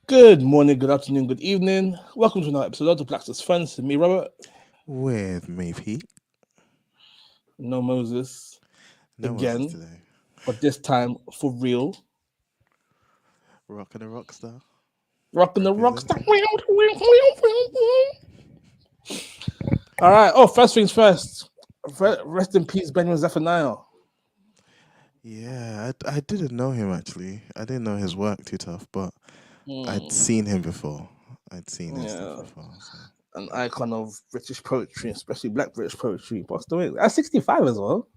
Good morning, good afternoon, good evening. Welcome to another episode of the Blacksters Friends. Me, Robert, With me, Pete. no Moses, No Moses again, today. but this time for real. Rockin' a rock star. Rocking the rockstar. Representing. All right. Oh, first things first. Rest in peace, Benjamin Zephaniah. Yeah, I didn't know him actually. I didn't know his work too tough, but I'd Hmm, seen him before. I'd seen his stuff yeah, before. So an icon of British poetry, especially Black British poetry. Passed away at 65 as well.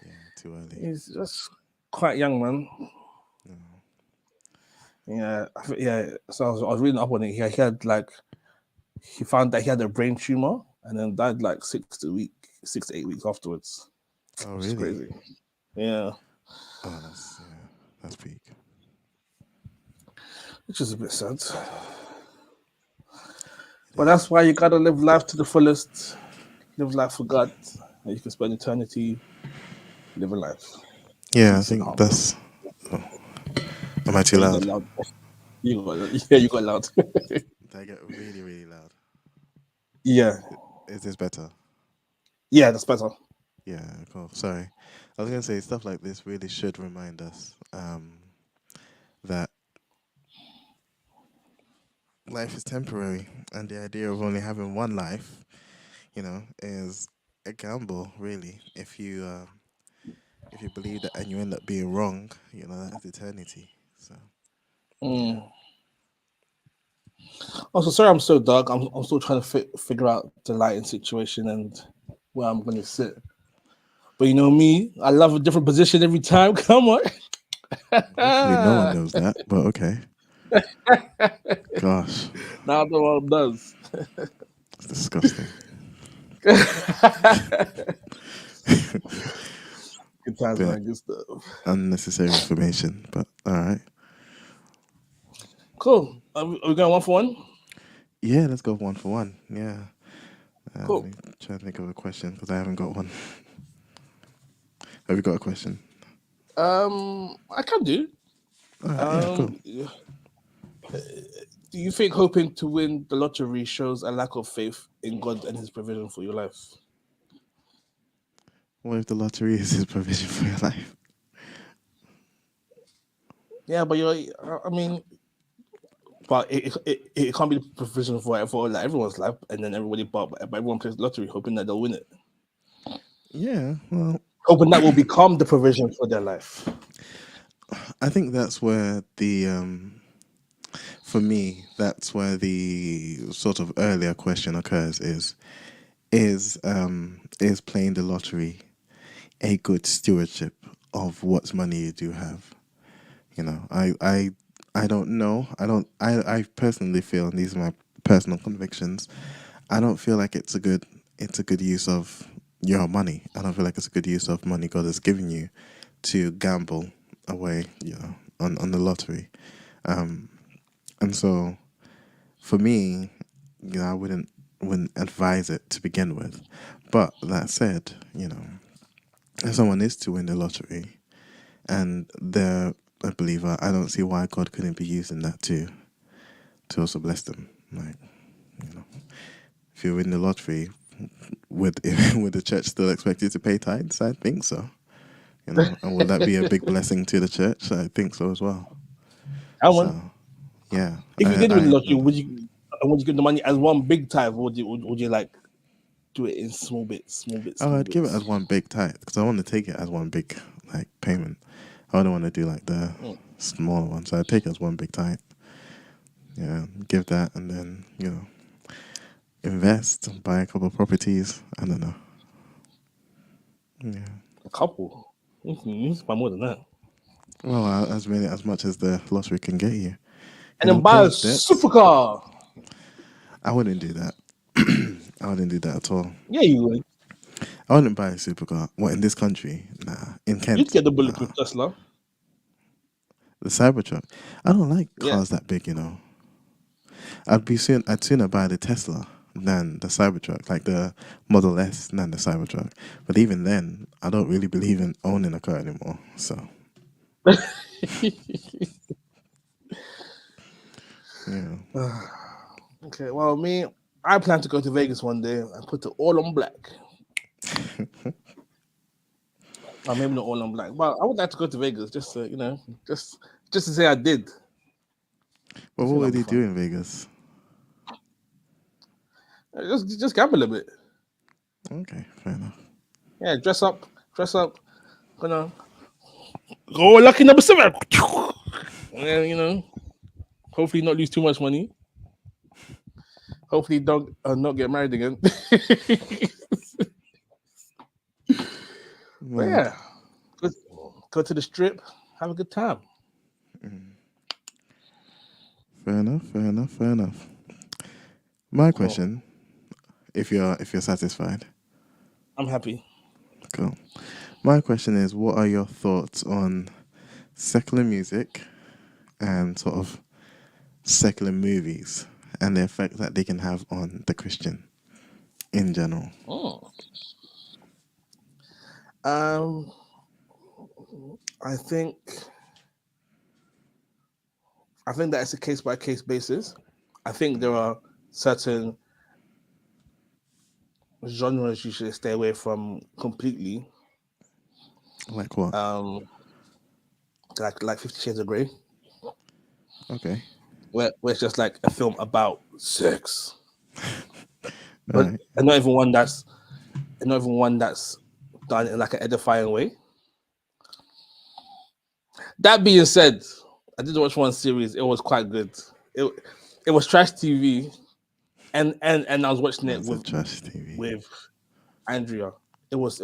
yeah, too early. He's just quite young, man. No. Yeah, yeah. So I was reading up on it. He had like he found that he had a brain tumor and then died like 6 to 8 weeks afterwards, Oh which is really? crazy. Yeah, Oh, that's peak. which is a bit sad. It But is. that's why you gotta live life to the fullest, live life for God, and you can spend eternity living life, Yeah, I peace and think harmony. that's. Oh, am I too Oh, you got loud? loud. You got yeah, you got loud. Did I get really, really loud? Yeah, Is this better? yeah, that's better. Yeah, cool. Sorry. I was gonna say stuff like this really should remind us that life is temporary, and the idea of only having one life, is a gamble. Really, if you believe that and you end up being wrong, that's eternity. So yeah, Mm. Also, sorry, I'm so dark. I'm still trying to figure out the lighting situation and where I'm gonna sit. But you know me, I love a different position every time. Come on. hopefully no one knows that. But okay, gosh, Now the world does. it's disgusting. Good times, Bit man. Good stuff. unnecessary information, but all right. Cool. Are we going one for one? Yeah, let's go one for one. Yeah, let Cool. me try to think of a question because I haven't got one. Have you got a question? I can do. All right, yeah, cool. Do you think hoping to win the lottery shows a lack of faith in God and His provision for your life? What if the lottery is his provision for your life? Yeah, but I mean, but it can't be the provision for like everyone's life, and then but everyone plays the lottery hoping that they'll win it, Yeah, well, hoping that will become the provision for their life. I think that's where for me, that's where the sort of earlier question occurs is playing the lottery a good stewardship of what money you do have? I don't know. I personally feel, and these are my personal convictions, I don't feel like it's a good use of your money. I don't feel like it's a good use of money God has given you to gamble away, on the lottery. Um, and so for me, I wouldn't advise it to begin with. But that said, if someone is to win the lottery and they're a believer, I don't see why God couldn't be using that to also bless them. Like, you know, if you win the lottery, would would the church still expect you to pay tithes? I think so. And would that be a big blessing to the church? I think so as well. I So won. yeah, If you did win the I lottery, would you give the money as one big tithe, or would you like do it in small bits, oh, small I'd give it as bits? one big tithe because I want to take it as one big like payment. I don't want to do like the Mm. smaller one, so I'd take it as one big tithe. Yeah, give that and then invest, buy a couple of properties. I don't know. Yeah. A couple. You need to buy more than that, Well, as much as the lottery can get you. and then Pay buy a off debts. supercar. I wouldn't do that. I wouldn't do that at all. Yeah, you would. I wouldn't buy a supercar. What, in this country? Nah. In You'd Kent? get the Nah. bulletproof Tesla. The Cybertruck. I don't like Yeah. cars that big. I'd sooner buy the Tesla than the Cybertruck, like the Model S than the Cybertruck. But even then, I don't really believe in owning a car anymore. So Okay, well, me, I plan to go to Vegas one day and put it all on black. Or maybe not all on black, but I would like to go to Vegas just to, just just to say I did. But I what think that'd would be he fun. do in Vegas? Just gamble a bit. Okay, fair enough. Yeah, dress up. Gonna go lucky number seven. And hopefully not lose too much money. Hopefully don't not get married again. But Mad. yeah, go, go to the strip, have a good time. Fair enough. Fair enough. Fair enough. My Cool. question, if you're satisfied, I'm happy. cool. My question is, what are your thoughts on secular music and sort of secular movies and the effect that they can have on the Christian in general? Oh. Um, I think that it's a case by case basis. I think there are certain genres you should stay away from completely. Like what? Um, like Fifty Shades of Grey, Okay. where it's just like a film about sex, All but right. and not even one that's done in like an edifying way. That being said, I did watch one series. It was quite good. It it was trash TV, and I was watching it That's a trash TV. with Andrea. It was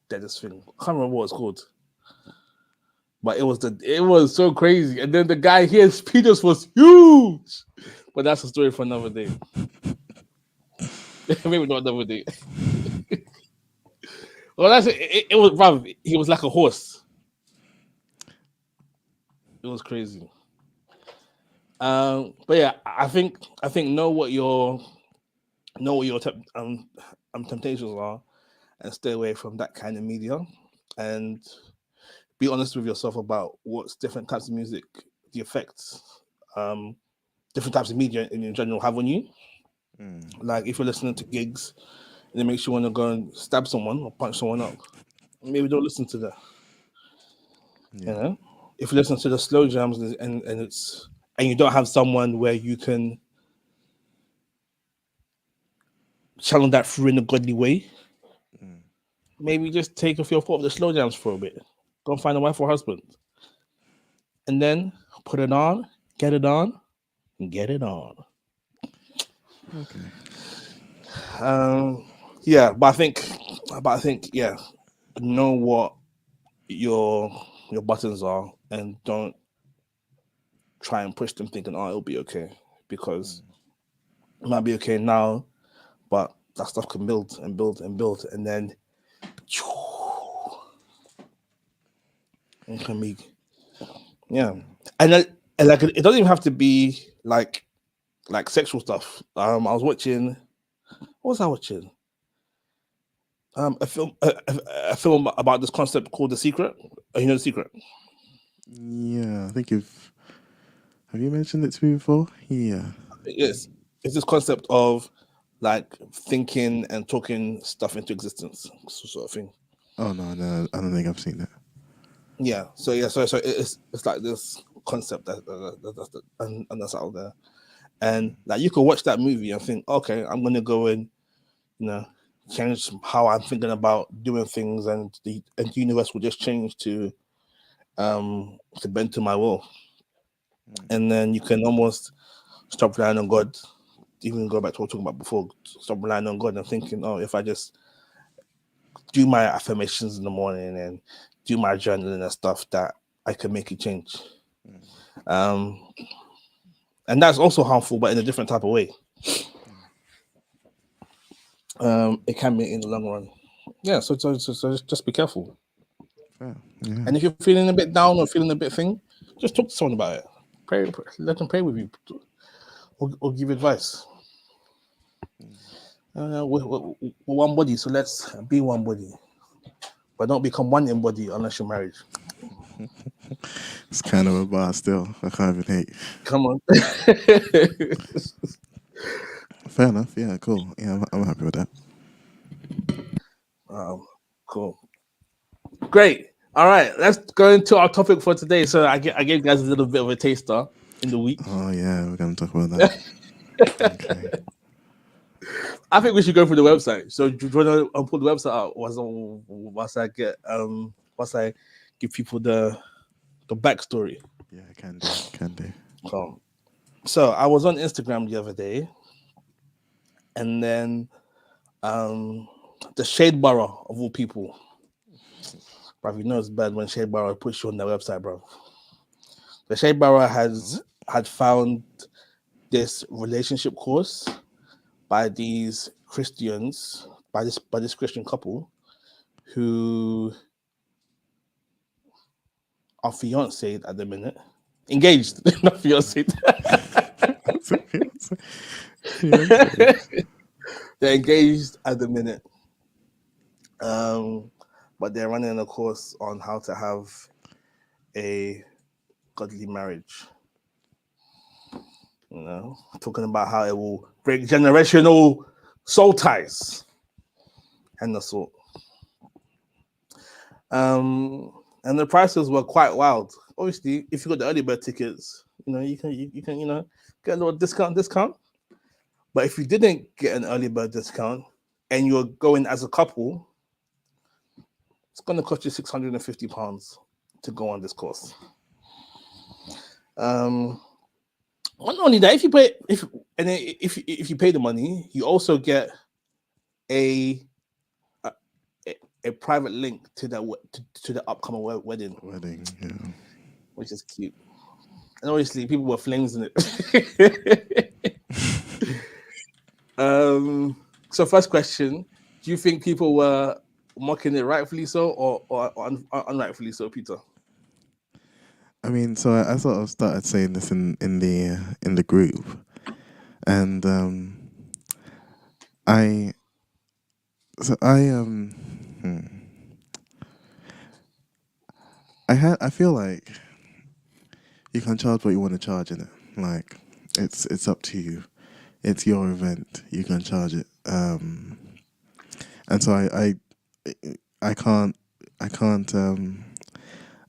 deadest thing. I can't remember what it's called, but it was so crazy. And then the guy here, his penis was huge. But that's a story for another day. Maybe not another day. Well, it was bruv, he was like a horse. It was crazy. But yeah, I think know what your temptations are, and stay away from that kind of media, and be honest with yourself about what's different types of music, the effects, um, different types of media in general have on you. Mm. Like if you're listening to gigs and it makes you want to go and stab someone or punch someone up, maybe don't listen to that. You Yeah. know, if you listen to the slow jams and you don't have someone where you can channel that through in a godly way, Mm. maybe just take off your foot of the slow jams for a bit. Go and find a wife or husband, and then put it on, get it on, and get it on. Okay. Um, yeah, but I think, yeah, know what your your buttons are, and don't try and push them thinking, oh, it'll be okay, because Mm. it might be okay now, but that stuff can build and build and build, and then it can be, yeah, Yeah. and like it doesn't even have to be like sexual stuff. I was watching. What was I watching? A film about this concept called The Secret. You know The Secret. Yeah. I think you've have you mentioned it to me before? Yeah. It's this concept of like thinking and talking stuff into existence, sort of thing. Oh no, no, I don't think I've seen that. Yeah. So it's like this concept and that's out there, and like you could watch that movie and think, okay, I'm gonna go and you know change how I'm thinking about doing things, and the universe will just change to bend to my will, Mm. and then you can almost stop relying on God. Even go back to what we were talking about before, stop relying on God and thinking, oh, if I just do my affirmations in the morning and do my journaling and stuff, that I can make a change. Mm. Um, and that's also harmful, but in a different type of way. Mm. It can be in the long run. Yeah, so just be careful. Fair. Yeah. And if you're feeling a bit down or feeling a bit thing, just talk to someone about it. Let them pray with you, or give advice. Mm. We're one body, so let's be one body. But don't become one in body unless you're married. It's kind of a bar still. I can't even hate. Come on. Fair enough. Yeah, cool. Yeah, I'm happy with that. Cool. Great. All right, let's go into our topic for today. So I gave you guys a little bit of a taster in the week. Oh yeah, we're gonna talk about that. Okay. I think we should go through the website. So do you want to pull the website out? Once I give people the backstory. Yeah, can do. Can do. So I was on Instagram the other day, and then the Shade Borough of all people, bro. You know it's bad when Shade Borough puts you on their website, bro. The Shade Borough had found this relationship course by these Christians, by this Christian couple who are fiancéed at the minute. Engaged, not fiancéed. They're engaged at the minute. But they're running a course on how to have a godly marriage. You know, talking about how it will break generational soul ties and the sort. And the prices were quite wild. Obviously, if you got the early bird tickets, you know, you can get a little discount. But if you didn't get an early bird discount and you're going as a couple, it's going to cost you £650 to go on this course. Not only that, if you pay the money, you also get a private link to the upcoming wedding. Yeah. Which is cute. And obviously, people were flames in it. So, first question: do you think people were mocking it rightfully so, or unrightfully so, Peter? I mean, so I sort of started saying this in the group, and I feel like you can charge what you want to charge in it. Like it's up to you. It's your event. You can charge it. And so I can't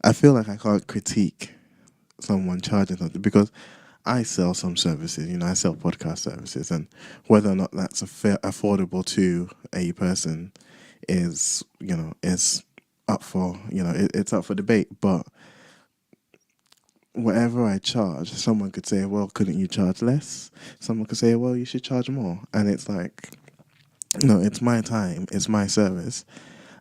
I feel like I can't critique someone charging something because I sell some services, you know, I sell podcast services, and whether or not that's affordable to a person is, you know, is up for, you know, it's up for debate. But whatever I charge, someone could say, well, couldn't you charge less? Someone could say, well, you should charge more. And it's like, no, it's my time, it's my service.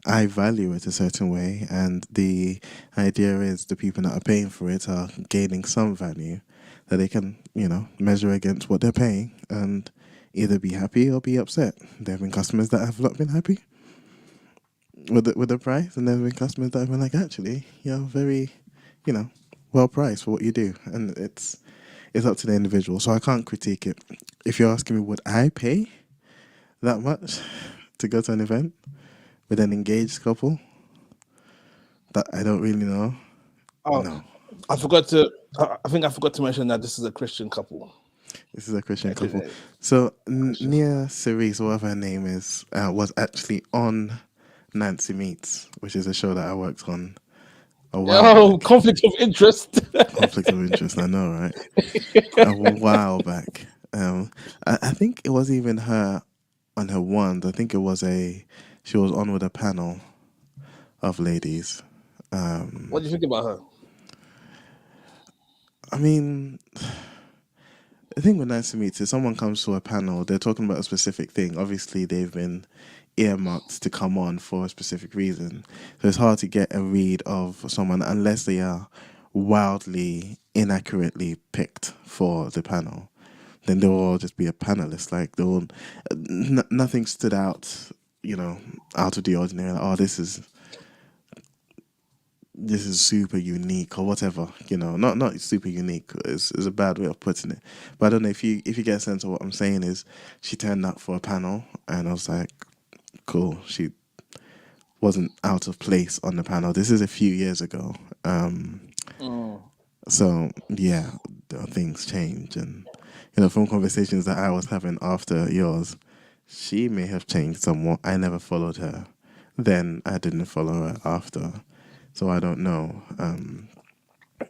I value it a certain way, and the idea is the people that are paying for it are gaining some value that they can, you know, measure against what they're paying and either be happy or be upset. There have been customers that have not been happy with the price, and there have been customers that have been like, actually, you're very, you know, well priced for what you do, and it's up to the individual. So I can't critique it. If you're asking me, would I pay that much to go to an event with an engaged couple? That I don't really know. Oh, no. I think I forgot to mention that this is a Christian couple. This is a Christian couple. So Nia Cerise, whatever her name is, was actually on Nancy Meets, which is a show that I worked on a while back. Conflict of interest. Conflict of interest, I know, right? A while back. I think it was even her on her wand. I think it was she was on with a panel of ladies. What do you think about her? I mean, the thing with Nancy Meets is someone comes to a panel, they're talking about a specific thing. Obviously, they've been earmarked to come on for a specific reason. So it's hard to get a read of someone unless they are wildly, inaccurately picked for the panel. Then they'll all just be a panelist. Like, nothing stood out, you know, out of the ordinary. Like, oh, this is super unique or whatever, you know. Not super unique is a bad way of putting it, but I don't know if you get a sense of what I'm saying. Is she turned up for a panel and I was like, cool, she wasn't out of place on the panel. This is a few years ago. Mm. So yeah, things change, and from conversations that I was having after yours, she may have changed somewhat. I never followed her. Then I didn't follow her after, so I don't know.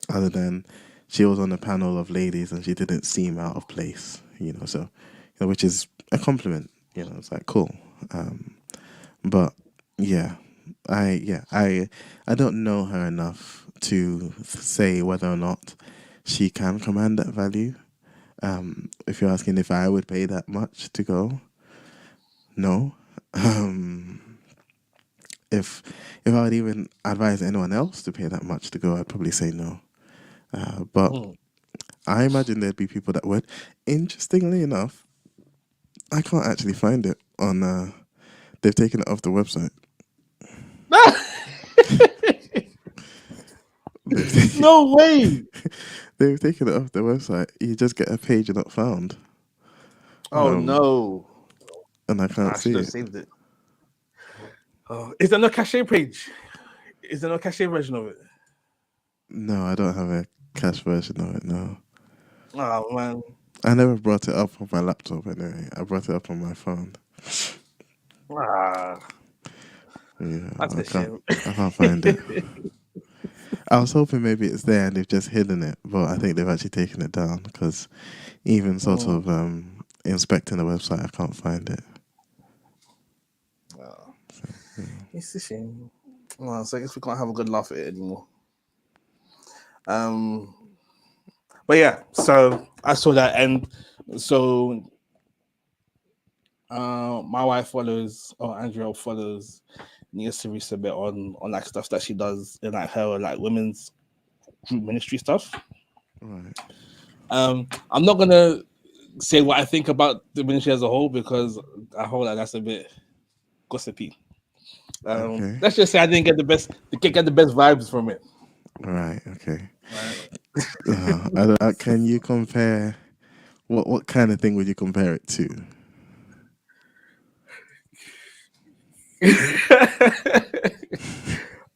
Other than she was on a panel of ladies and she didn't seem out of place, so which is a compliment. It's like cool. But yeah, I don't know her enough to say whether or not she can command that value. If you're asking if I would pay that much to go, no. If if I would even advise anyone else to pay that much to go, I'd probably say no. But Mm. I imagine there'd be people that would. Interestingly enough, I can't actually find it on. They've taken it off the website. No way. They've taken it off their website. You just get a page you're not found, Oh no. and I can't I should see have it. saved it. Oh, is there no cachet page? Is there no cachet version of it? No, I don't have a cache version of it. No, Oh man. I never brought it up on my laptop. Anyway, I brought it up on my phone. Ah, Yeah, that's a shame. I can't find it. I was hoping maybe it's there and they've just hidden it, but I think they've actually taken it down because even sort of inspecting the website, I can't find it. Oh, it's a shame. Well, so I guess we can't have a good laugh at it anymore. But yeah, so I saw that, and so my wife follows, or Andrea follows Nia Sarisa a bit on like stuff that she does in like her like women's group ministry stuff. Right. I'm not gonna say what I think about the ministry as a whole because I hold that that's a bit gossipy. Okay. Let's just say I didn't get the best vibes from it. Right. Okay. Right. Can you compare? What kind of thing would you compare it to?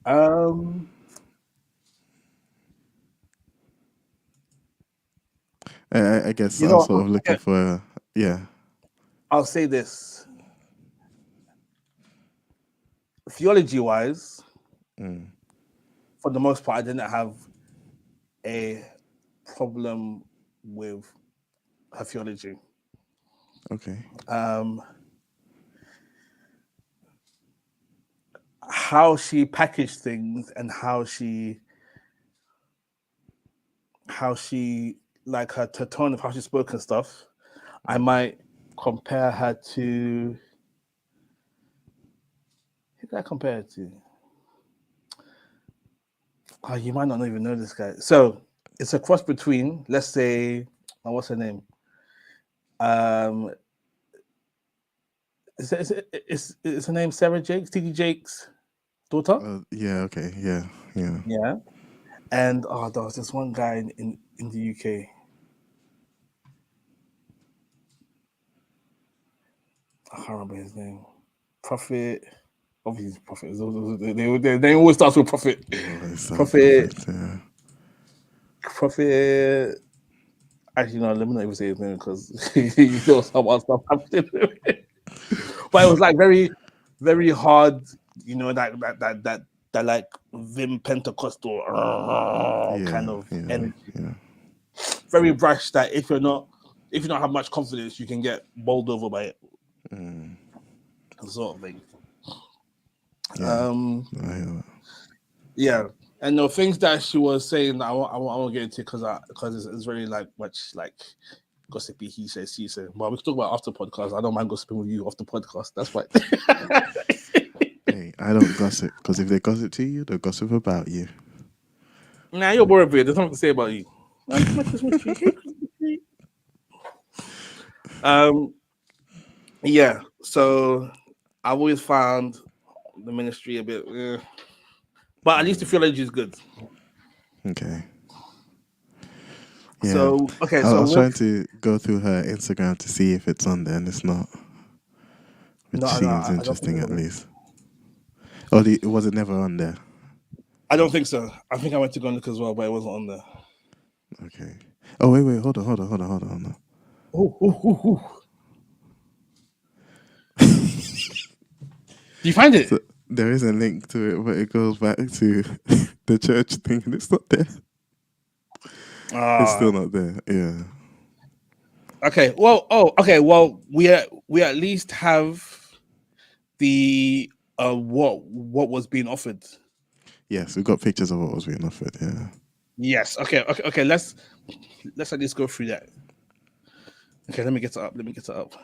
um, I guess I was sort of looking for yeah. I'll say this: theology-wise, for the most part, I didn't have a problem with her theology. Okay. How she packaged things and how she like her tone of how she spoke and stuff, I might compare her to who did I compare her to? Oh, you might not even know this guy. So it's a cross between, let's say, what's her name? Is her name Sarah Jakes, TD Jakes' daughter? Yeah. Okay. Yeah. Yeah. Yeah. And there was this one guy in the UK. I can't remember his name. Prophet. Obviously, Prophet. They always start with Prophet. Prophet. Yeah. Prophet. Actually, no. Let me not even say his name because you know some other stuff happening. But it was like very, very hard. You know that like Vim Pentecostal kind of energy. Yeah. Very brash. That if you don't have much confidence, you can get bowled over by it. Sort of thing. Yeah, and the things that she was saying, I won't get into because it's very like much like gossipy. He says, she said. But we can talk about after podcast. I don't mind gossiping with you off the podcast. That's fine. Hey, I don't gossip because if they gossip to you, they'll gossip about you. Nah, you're boring, bro. There's nothing to say about you. Yeah. So I've always found the ministry a bit, but at least the theology is good. Okay. Yeah. So okay. I was trying to go through her Instagram to see if it's on there, and it's not. Which seems interesting, at least. Or was it never on there? I don't think so. I think I went to go and look as well, but it wasn't on there. Okay. Oh wait, hold on. Ooh. Do you find it? So there is a link to it, but it goes back to the church thing, and it's not there. It's still not there. Yeah. Okay. Well. Oh. Okay. Well, we at least have the what was being offered. Yes, we've got pictures of what was being offered. Yeah. Yes. Okay. Let's at least go through that. Okay. Let me get it up.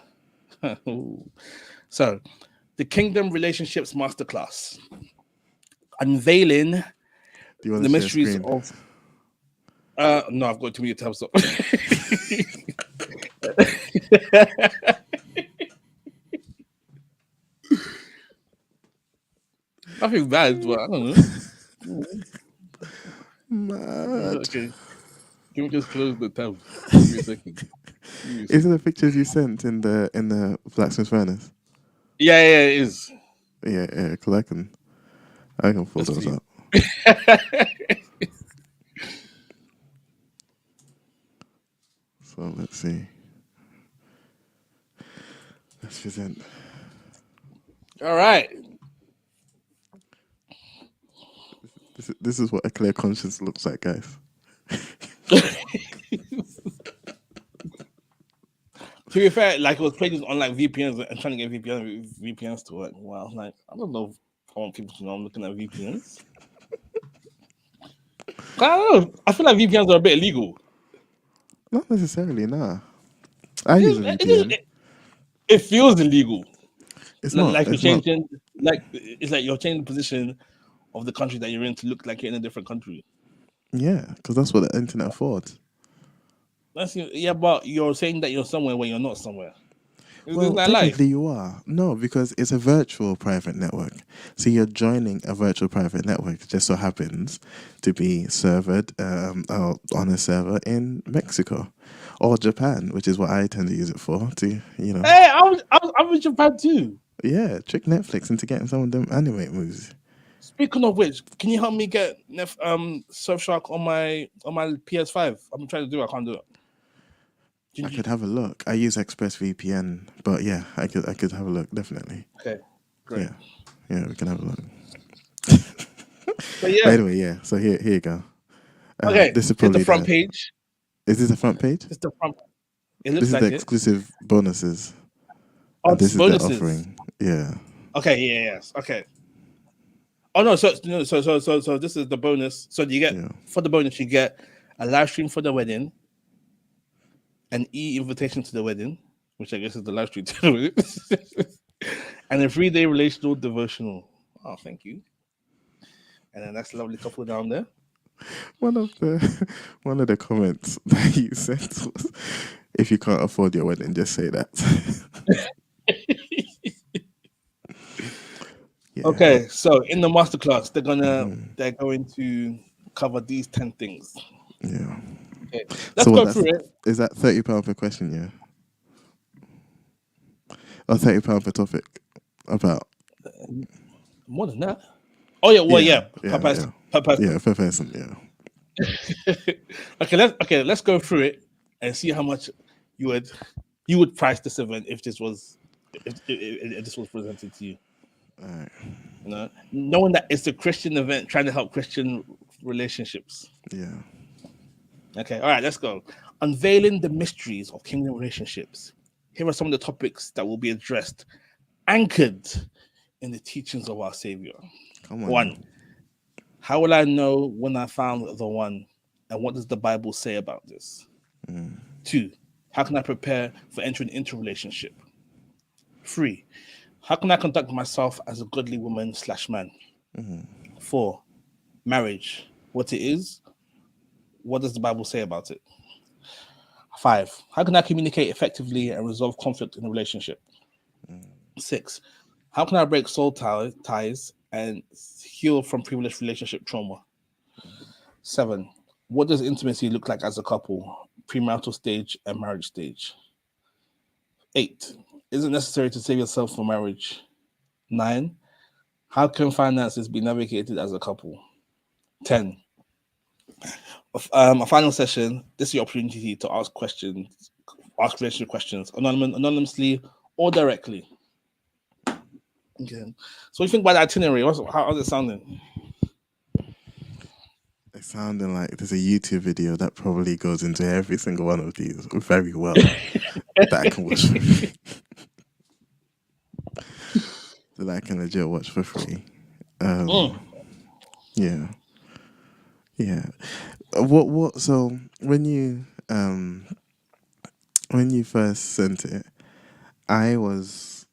So, the Kingdom Relationships Masterclass, unveiling Do you want the to share mysteries screen? of. No, I've got too many tabs up. Nothing bad, but I don't know. Mad. Okay. Can we just close the tab? Give me a second. Is it the pictures you sent in the blacksmith furnace? Yeah, it is. Yeah, because I can pull Let's those see. up. So let's see. Let's present. All right. This is what a clear conscience looks like, guys. To be fair, like it was playing on like VPNs and trying to get VPNs to work. Well, like I don't know if I want people to know I'm looking at VPNs. I don't know. I feel like VPNs are a bit illegal. Not necessarily, nah. I use a VPN. It feels illegal. It's not. Like you're It's not. changing, like it's like you're changing the position of the country that you're in to look like you're in a different country. Yeah, because that's what the internet affords. Yeah, but you're saying that you're somewhere when you're not somewhere. Isn't Well, that lie? technically you are. No, because it's a virtual private network. So you're joining a virtual private network. It just so happens to be servered on a server in Mexico or Japan, which is what I tend to use it for. To Hey, I'm in Japan too. trick Netflix into getting some of them anime movies. Speaking of which, can you help me get Surfshark on my PS5? I'm trying to do it. I can't do it. I could have a look. I use ExpressVPN, but yeah, I could have a look definitely. Okay, great. Yeah, we can have a look. But yeah. By the way, yeah. So here you go. Okay, this is probably the front page. Is this the front page? It's the front. It looks This is like the it. exclusive bonuses. Oh, And this is bonuses. the offering. Yeah. Okay. Yes. Okay. Oh no. So this is the bonus. So you get for the bonus you get a live stream for the wedding, an invitation to the wedding, which I guess is the live stream to the wedding, and a 3-day relational devotional. Oh, thank you. And then that's a lovely couple down there. One of the comments that you sent was, "If you can't afford your wedding, just say that." Yeah. Okay, so in the masterclass, they're going to cover these 10 things. Yeah. Okay, let's go through it. Is that £30 per question? Yeah. Or £30 per topic? About more than that. Oh yeah, well per person. Yeah, per person. Yeah. Okay, let's go through it and see how much you would price this event if this was presented to you. All right. Knowing that it's a Christian event trying to help Christian relationships. Yeah. Okay, all right, let's go. Unveiling the mysteries of kingdom relationships. Here are some of the topics that will be addressed, anchored in the teachings of our Savior. Come on. 1. How will I know when I found the one? And what does the Bible say about this? 2. How can I prepare for entering into a relationship? 3. How can I conduct myself as a godly woman / man? 4. Marriage. What it is? What does the Bible say about it? 5. How can I communicate effectively and resolve conflict in a relationship? 6. How can I break soul ties and heal from previous relationship trauma? 7. What does intimacy look like as a couple, premarital stage and marriage stage? 8. Is it necessary to save yourself for marriage? 9. How can finances be navigated as a couple? 10. A final session. This is your opportunity to ask questions, ask relationship questions, anonymously or directly. Okay. So, what do you think about the itinerary? How's it sounding? It's sounding like there's a YouTube video that probably goes into every single one of these very well that I can watch for free. That I can legit watch for free. Yeah. Yeah. What so when you first sent it, I was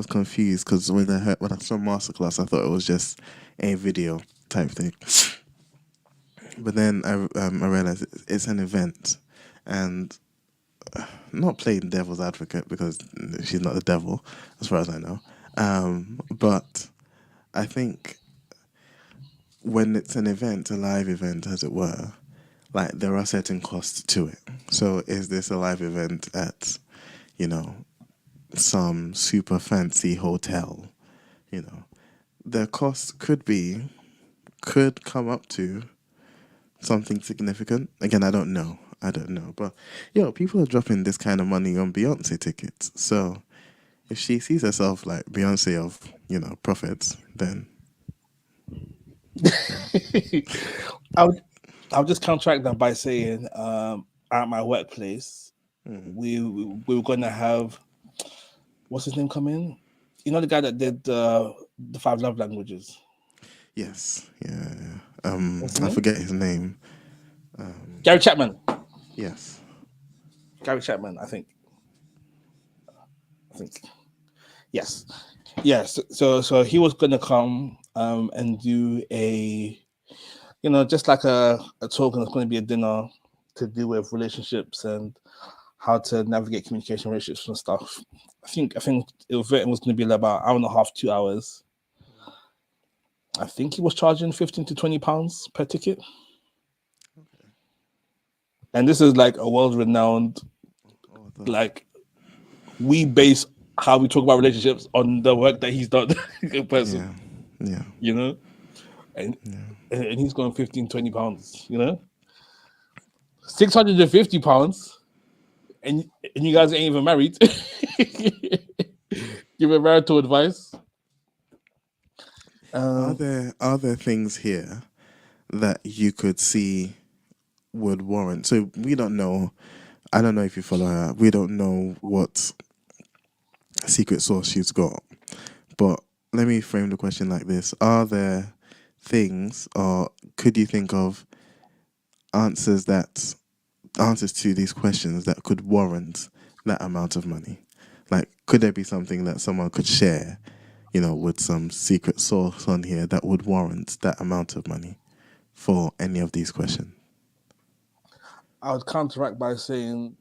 confused because when I saw masterclass, I thought it was just a video type thing. But then I realized it's an event, and not playing devil's advocate because she's not the devil, as far as I know. But I think when it's an event, a live event, as it were, like there are certain costs to it. So is this a live event at, some super fancy hotel? The cost could come up to something significant. Again, I don't know, but people are dropping this kind of money on Beyonce tickets. So if she sees herself like Beyonce of profits, then I'll just counteract that by saying, at my workplace, we were gonna have, what's his name come in? You know, the guy that did the 5 love languages. Yes, yeah. I forget his name. Gary Chapman. Yes. Gary Chapman, I think. Yes. Yes. So he was gonna come and do a, just like a talk, and it's gonna be a dinner to do with relationships and how to navigate communication relationships and stuff. I think it was gonna be about an hour and a half, 2 hours. I think he was charging £15 to £20 per ticket. Okay. And this is like a world-renowned, like, we base how we talk about relationships on the work that he's done in person. Yeah. And he's going £15, £20, £650, and you guys ain't even married. Give a marital advice. Are there things here that you could see would warrant? So we don't know. I don't know if you follow her. We don't know what secret sauce she's got. But let me frame the question like this: are there things, or could you think of answers to these questions that could warrant that amount of money? Like, could there be something that someone could share, with some secret sauce on here that would warrant that amount of money for any of these questions? I would counteract by saying,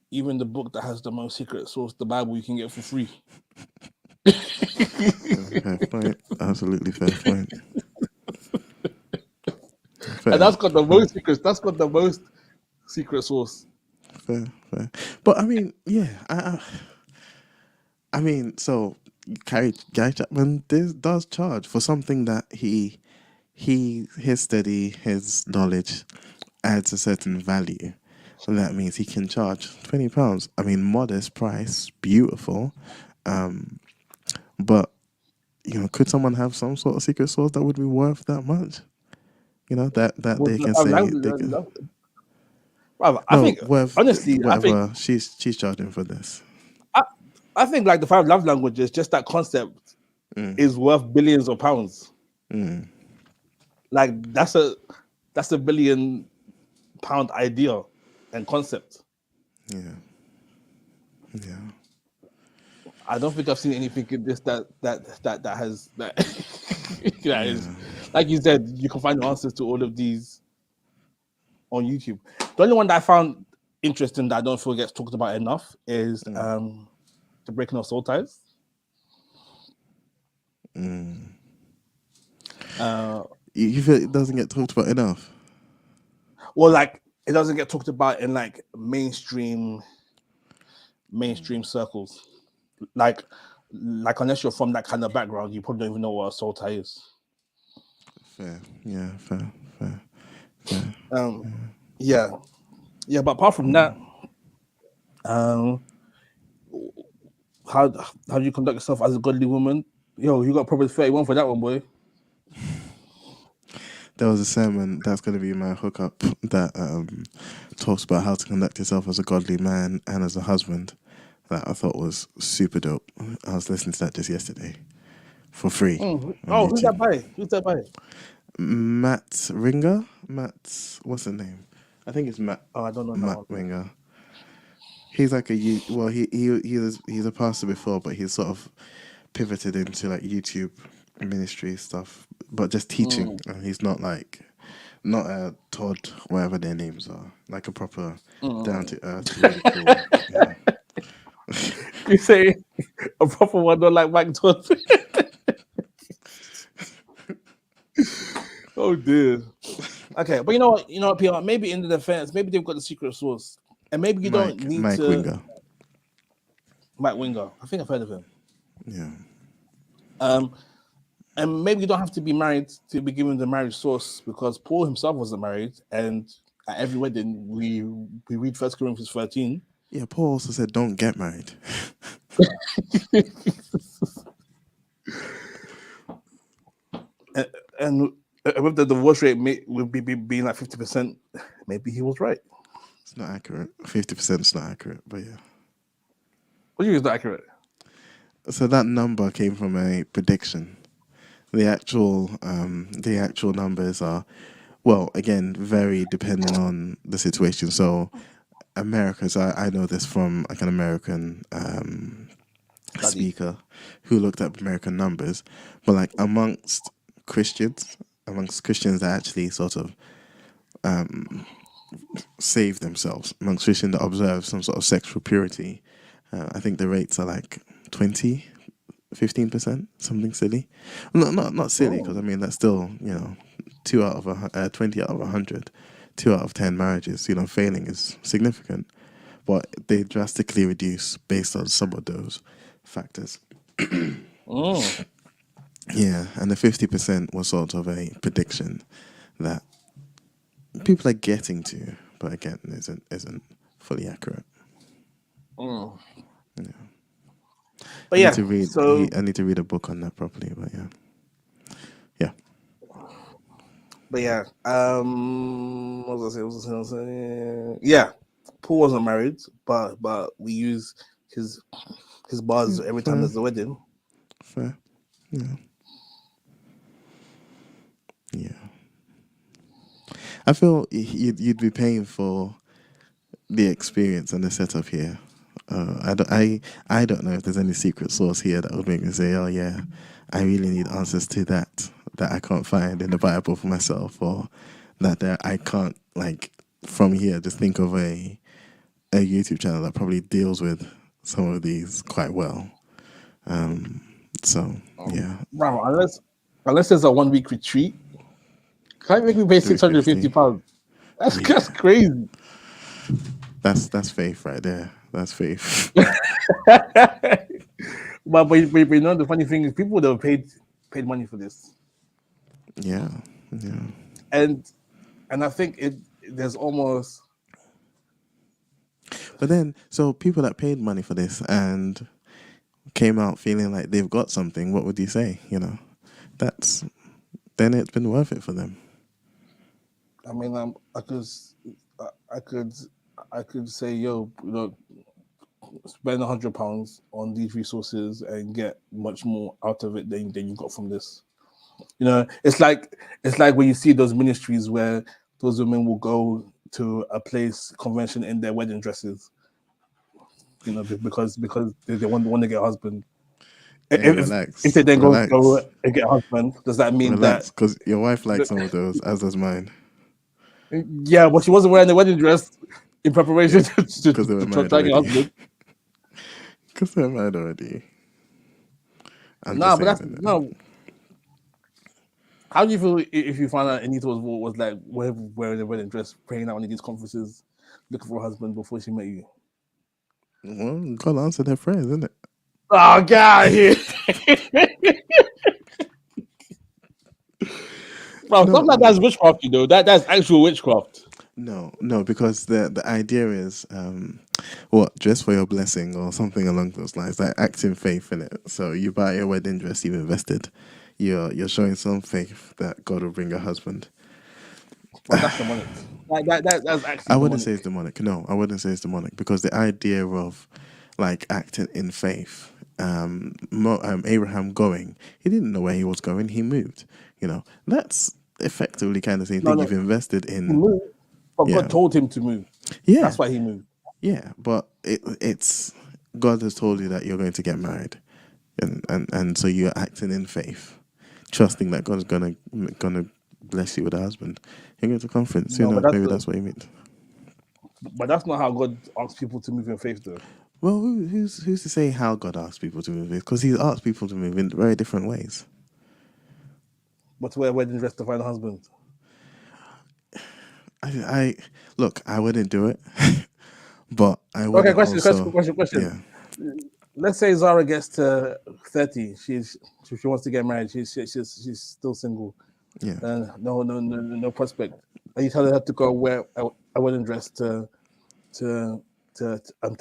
even the book that has the most secret sauce, the Bible, you can get for free. Fair point. Absolutely fair point. And that's got the most secrets. That's got the most secret sauce. Fair. But I mean, yeah. I mean, so Gary Chapman does charge for something that his study, his knowledge adds a certain value. And that means he can charge £20. I mean, modest price, beautiful. But could someone have some sort of secret sauce that would be worth that much? That they can say. I think honestly, whatever she's charging for this. I think like the 5 love languages, just that concept is worth billions of pounds. Like that's a £1 billion idea and concept. Yeah. I don't think I've seen anything in this that has that. That is, like you said, you can find the answers to all of these on YouTube. The only one that I found interesting that I don't feel gets talked about enough is the breaking of soul ties. You feel it doesn't get talked about enough? Well, like it doesn't get talked about in like mainstream circles. Like like unless you're from that kind of background, you probably don't even know what a soul tie is. Fair. Yeah. Fair. Fair. Yeah, yeah. But apart from that, um, how how do you conduct yourself as a godly woman? Yo, you got Proverbs 31 for that one, boy. There was a sermon that's going to be my hookup that talks about how to conduct yourself as a godly man and as a husband. That I thought was super dope. I was listening to that just yesterday for free on Oh, who's that YouTube. by? Who's that by? Matt Ringer. What's his name? I think it's Matt. Oh, I don't know that Matt one. Ringer. He's like he's a pastor before, but he's sort of pivoted into like YouTube ministry stuff, but just teaching. And he's not a Todd, whatever their names are, like a proper down to earth, really cool. Yeah. You say a proper one, not like Mike Todd. Oh dear. Okay, but you know what, PR. Maybe in the defense, maybe they've got the secret sauce, and maybe you don't need Mike to. Winger. Mike Winger. I think I've heard of him. Yeah. And maybe you don't have to be married to be given the marriage source, because Paul himself wasn't married, and at every wedding we read 1 Corinthians 13. Yeah, Paul also said don't get married. and with the divorce rate would be being like 50%, maybe he was right. It's not accurate. 50% is not accurate, but yeah. What do you mean it's not accurate? So that number came from a prediction. The actual numbers are, well, again, very depending on the situation. So America, so I know this from like an American speaker who looked up American numbers, but like amongst Christians that actually sort of save themselves, amongst Christians that observe some sort of sexual purity, I think the rates are like 15%, something silly. Not silly, because I mean that's still 20 out of 100, 2 out of 10 marriages. Failing is significant, but they drastically reduce based on some of those factors. Yeah, and the 50% was sort of a prediction that people are getting to, but again, isn't fully accurate. Yeah. But I need to read a book on that properly, but yeah. But yeah, what was I saying? Yeah, Paul wasn't married, but we use his bars every time there's a wedding. Fair, yeah. I feel you'd be paying for the experience and the setup here. I don't know if there's any secret source here that would make me say, oh yeah, I really need answers to that I can't find in the Bible for myself, or that I can't, like, from here just think of a YouTube channel that probably deals with some of these quite well. So yeah. Wow, unless there's a 1 week retreat, can't make me pay £650. That's crazy. That's faith right there. That's faith. but the funny thing is, people that have paid money for this. Yeah. And I think there's almost. But then, so people that paid money for this and came out feeling like they've got something, what would you say? Then it's been worth it for them. I mean, I could say, yo, spend £100 on these resources and get much more out of it than you got from this. It's like when you see those ministries where those women will go to a convention in their wedding dresses, because they want to get a husband. Hey, relax. If they then go and get a husband, does that mean that? Because your wife likes some of those, as does mine. Yeah, but she wasn't wearing the wedding dress in preparation to try get a husband. Because they're married already. No. How do you feel if you find out Anita was like wearing a wedding dress, praying out in these conferences, looking for a husband before she met you? Well, God answered her prayers, isn't it? Oh, get out of here. Bro, No, stuff like that's witchcraft, you know. That's actual witchcraft. no, because the idea is what, dress for your blessing or something along those lines, like act in faith in it. So you buy a wedding dress, you've invested, you're showing some faith that God will bring a husband. But that's demonic. That's actually I wouldn't say it's demonic. demonic. No, I wouldn't say it's demonic because the idea of like acting in faith, Abraham going, he didn't know where he was going. He moved. You know, that's effectively kind of the same No, thing. no, You've invested he in, moved, but yeah, God told him to move. yeah, That's why he moved. yeah. But it's God has told you that you're going to get married, and so you're acting in faith, trusting that God is gonna bless you with a husband. You go to conference, who No, knows? Maybe that's what he meant. but that's not how God asks people to move in faith, though. Well, who's to say how God asks people to move? Because He's asked people to move in very different ways. But to wear a wedding dress to find a husband. I look, I wouldn't do it, but I Okay, wouldn't question, also. question. Yeah, Let's say Zara gets to 30. She wants to get married. She's still single. yeah. No prospect. And you tell her to go wear a wedding dress to to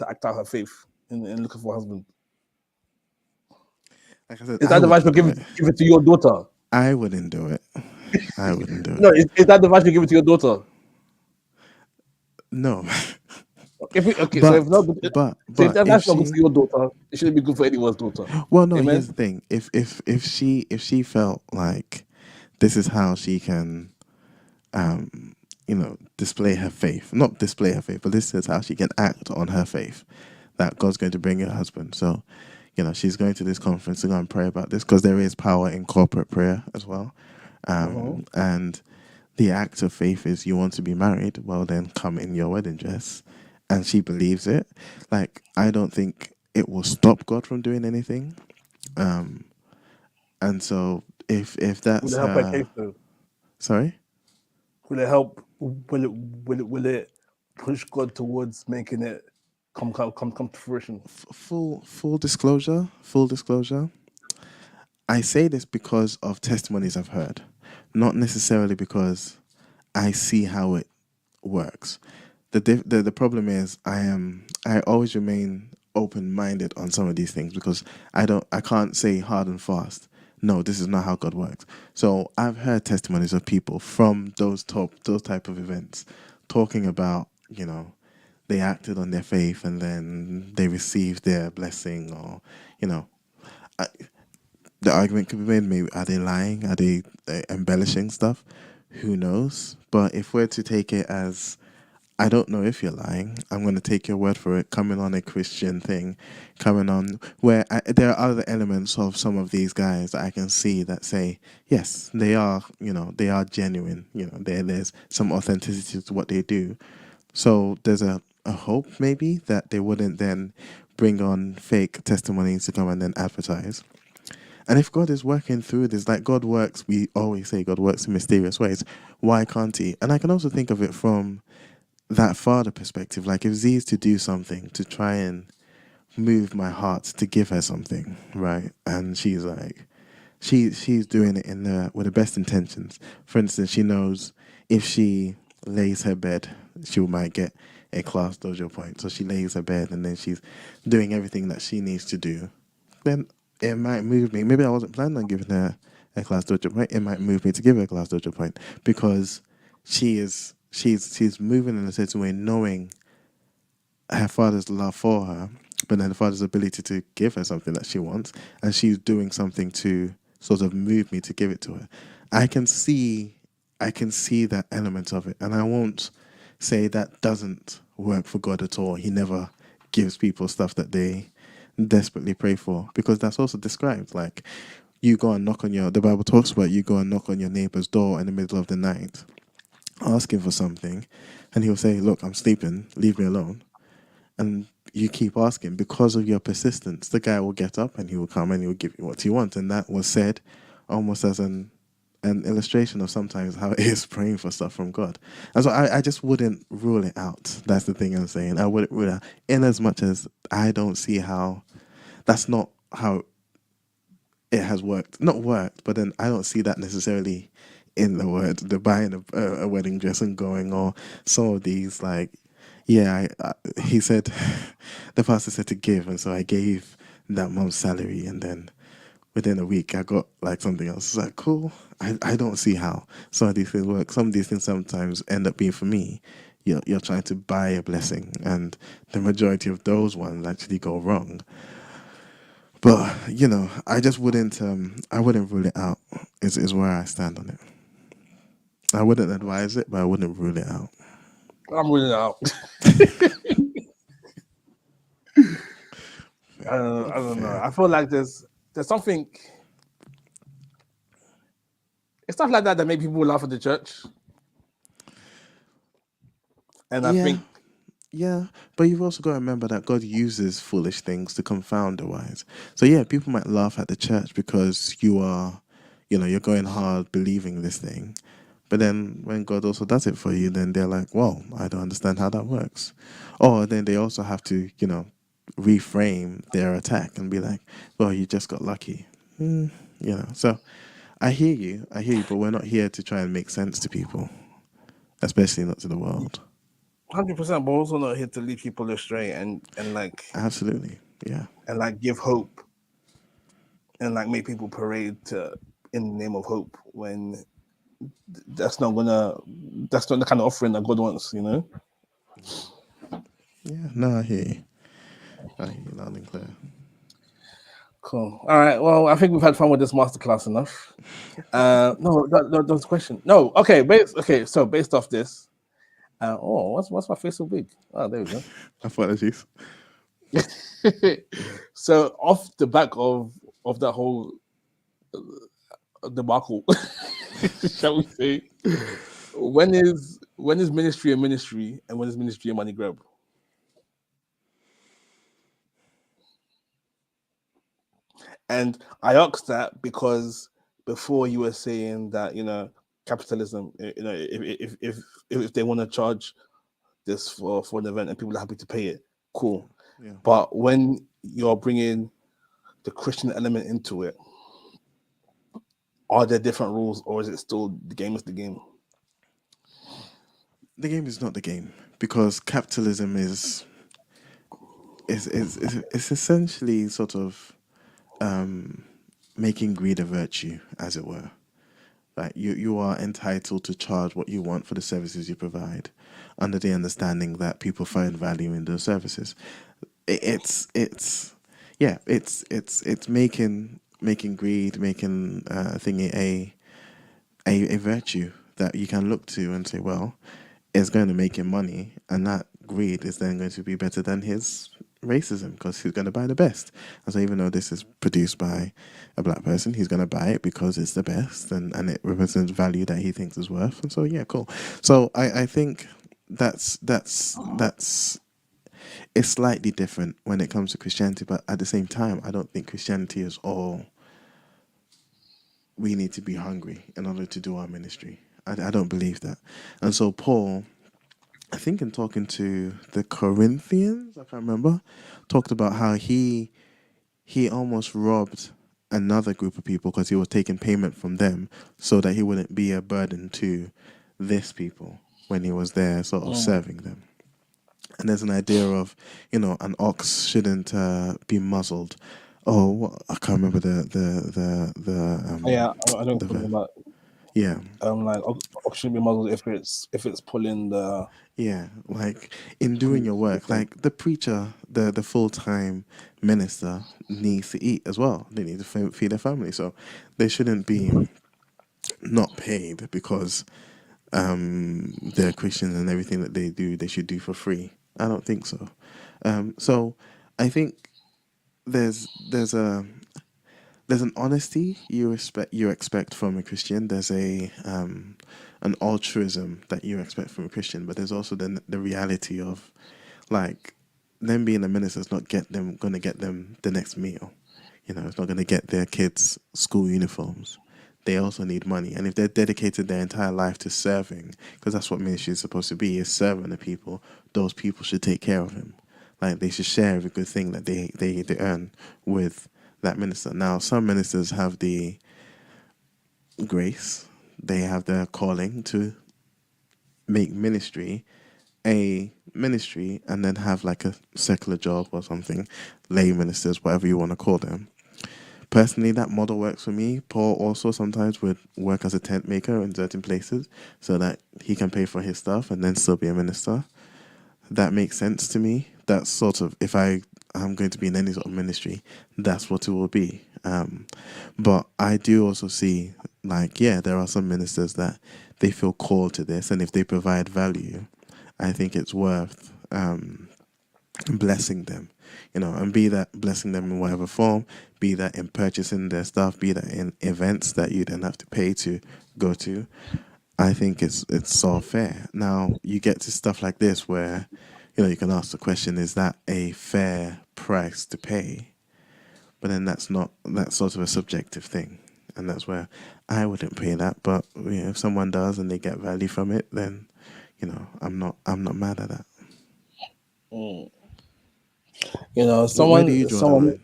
act out her faith in looking for a husband. Like I said, Is I that the advice wouldn't you do give it. give it to your daughter? I wouldn't do it. I wouldn't do No, it. is that the advice you give it to your daughter? No, Okay, so but if but that if advice not good for she, your daughter, it shouldn't be good for anyone's daughter. well, no. Here's Amen. the thing: if she felt like this is how she can display her faith. Not display her faith, but this is how she can act on her faith that God's going to bring her husband. So, she's going to this conference to go and pray about this because there is power in corporate prayer as well. And the act of faith is you want to be married, well, then come in your wedding dress. And she believes it. Like, I don't think it will stop God from doing anything. And so if Will that's it help her her, case though? sorry? Will it help? Will it push God towards making it come to fruition? Full disclosure. I say this because of testimonies I've heard, not necessarily because I see how it works. The problem is I always remain open minded on some of these things because I can't say hard and fast. No, this is not how God works. So I've heard testimonies of people from those type of events talking about they acted on their faith and then they received their blessing, or you know I, the argument could be made, maybe are they lying, are they embellishing stuff, who knows. But if we're to take it as, I don't know if you're lying, I'm going to take your word for it, coming on a Christian thing, coming on where there are other elements of some of these guys that I can see that say yes, they are, they are genuine, there's some authenticity to what they do. So there's a hope maybe that they wouldn't then bring on fake testimonies to come and then advertise. And if God is working through this, like God works, we always say God works in mysterious ways. Why can't He? And I can also think of it from that father perspective. Like if Z's to do something to try and move my heart to give her something, right? And she's like, she's doing it with the best intentions. For instance, she knows if she lays her bed, she might get a class dojo point. So she lays her bed and then she's doing everything that she needs to do. Then it might move me. Maybe I wasn't planning on giving her a class dojo point. It might move me to give her a class dojo point because she's moving in a certain way, knowing her father's love for her, but then the father's ability to give her something that she wants, and she's doing something to sort of move me to give it to her. I can see that element of it, and I won't say that doesn't work for God at all. He never gives people stuff that they desperately pray for, because that's also described. Like you go and knock on the Bible talks about you go and knock on your neighbor's door in the middle of the night, asking for something, and he'll say, "Look, I'm sleeping. Leave me alone." And you keep asking because of your persistence. The guy will get up and he will come and he will give you what you want. And that was said almost as an illustration of sometimes how it is praying for stuff from God. And so I just wouldn't rule it out. That's the thing I'm saying. I wouldn't rule it out. In as much as I don't see how that's not how it has worked. Not worked, but then I don't see that necessarily in the word, the buying a wedding dress and going, or some of these, like, yeah, he said, the pastor said to give, and so I gave that month's salary, and then within a week I got like something else. It's like, cool. I don't see how some of these things work. Some of these things sometimes end up being, for me, you're trying to buy a blessing, and the majority of those ones actually go wrong. But I just wouldn't. I wouldn't rule it out. Is where I stand on it. I wouldn't advise it, but I wouldn't rule it out. I'm ruling it out. I don't know. Fair. I feel like there's something. It's stuff like that that make people laugh at the church, and I Yeah, think yeah. But you've also got to remember that God uses foolish things to confound the wise. So yeah, people might laugh at the church because you're going hard believing this thing. But then when God also does it for you, then they're like, well, I don't understand how that works. Or then they also have to, reframe their attack and be like, well, you just got lucky. So I hear you, but we're not here to try and make sense to people, especially not to the world. 100%, but also not here to lead people astray Absolutely. Yeah. and like give hope and like make people parade to in the name of hope when that's not gonna that's not the kind of offering that God wants, you know. Yeah. No, I hear you. I hear you loud and clear. Cool. All right. Well, I think we've had fun with this masterclass enough. No, that was a question. No. Okay. Okay. So based off this, what's my face so big? Oh, there we go. Apologies. So off the back of that whole debacle, shall we say, when is ministry a ministry and when is ministry a money grab? And I asked that because before you were saying that capitalism, if they want to charge this for an event and people are happy to pay it, cool. Yeah. But when you're bringing the Christian element into it, are there different rules or is it still the game is the game? The game is not the game because capitalism is essentially sort of making greed a virtue, as it were. Like you are entitled to charge what you want for the services you provide, under the understanding that people find value in those services. It's yeah, it's making greed, making thingy a virtue that you can look to and say, well, it's going to make him money, and that greed is then going to be better than his racism because he's going to buy the best. And so, even though this is produced by a black person, he's going to buy it because it's the best and it represents value that he thinks is worth. And so, yeah, cool. So, I think that's it's slightly different when it comes to Christianity, but at the same time, I don't think Christianity is all we need to be hungry in order to do our ministry. I don't believe that. And so Paul, I think in talking to the Corinthians, I can't remember, talked about how he almost robbed another group of people because he was taking payment from them so that he wouldn't be a burden to this people when he was there sort of serving them. And there's an idea of, an ox shouldn't be muzzled. Oh, I can't remember Yeah, I don't the think verse. about Yeah, like auction be muzzled if it's pulling the yeah. Like in doing your work, thing. like the preacher, the full time minister needs to eat as well. They need to feed their family, so they shouldn't be not paid because they're Christians and everything that they do they should do for free. I don't think so. So I think there's a there's an honesty you expect from a Christian. There's a an altruism that you expect from a Christian, but there's also the reality of like them being a minister is not going to get them the next meal. It's not going to get their kids school uniforms. They also need money, and if they're dedicated their entire life to serving, because that's what ministry is supposed to be, is serving the people. Those people should take care of him. Like they should share every good thing that they earn with that minister. Now, some ministers have the grace, they have the calling to make ministry a ministry and then have like a secular job or something, lay ministers, whatever you want to call them. Personally, that model works for me. Paul also sometimes would work as a tent maker in certain places so that he can pay for his stuff and then still be a minister. That makes sense to me. That's sort of, if I'm going to be in any sort of ministry, that's what it will be. But I do also see, like, yeah, there are some ministers that they feel called to this, and if they provide value, I think it's worth blessing them, and be that blessing them in whatever form, be that in purchasing their stuff, be that in events that you then have to pay to go to. I think it's all fair. Now you get to stuff like this where, you can ask the question: is that a fair price to pay? But then that's sort of a subjective thing, and that's where I wouldn't pay that. But if someone does and they get value from it, then I'm not mad at that. Mm. But where do you draw the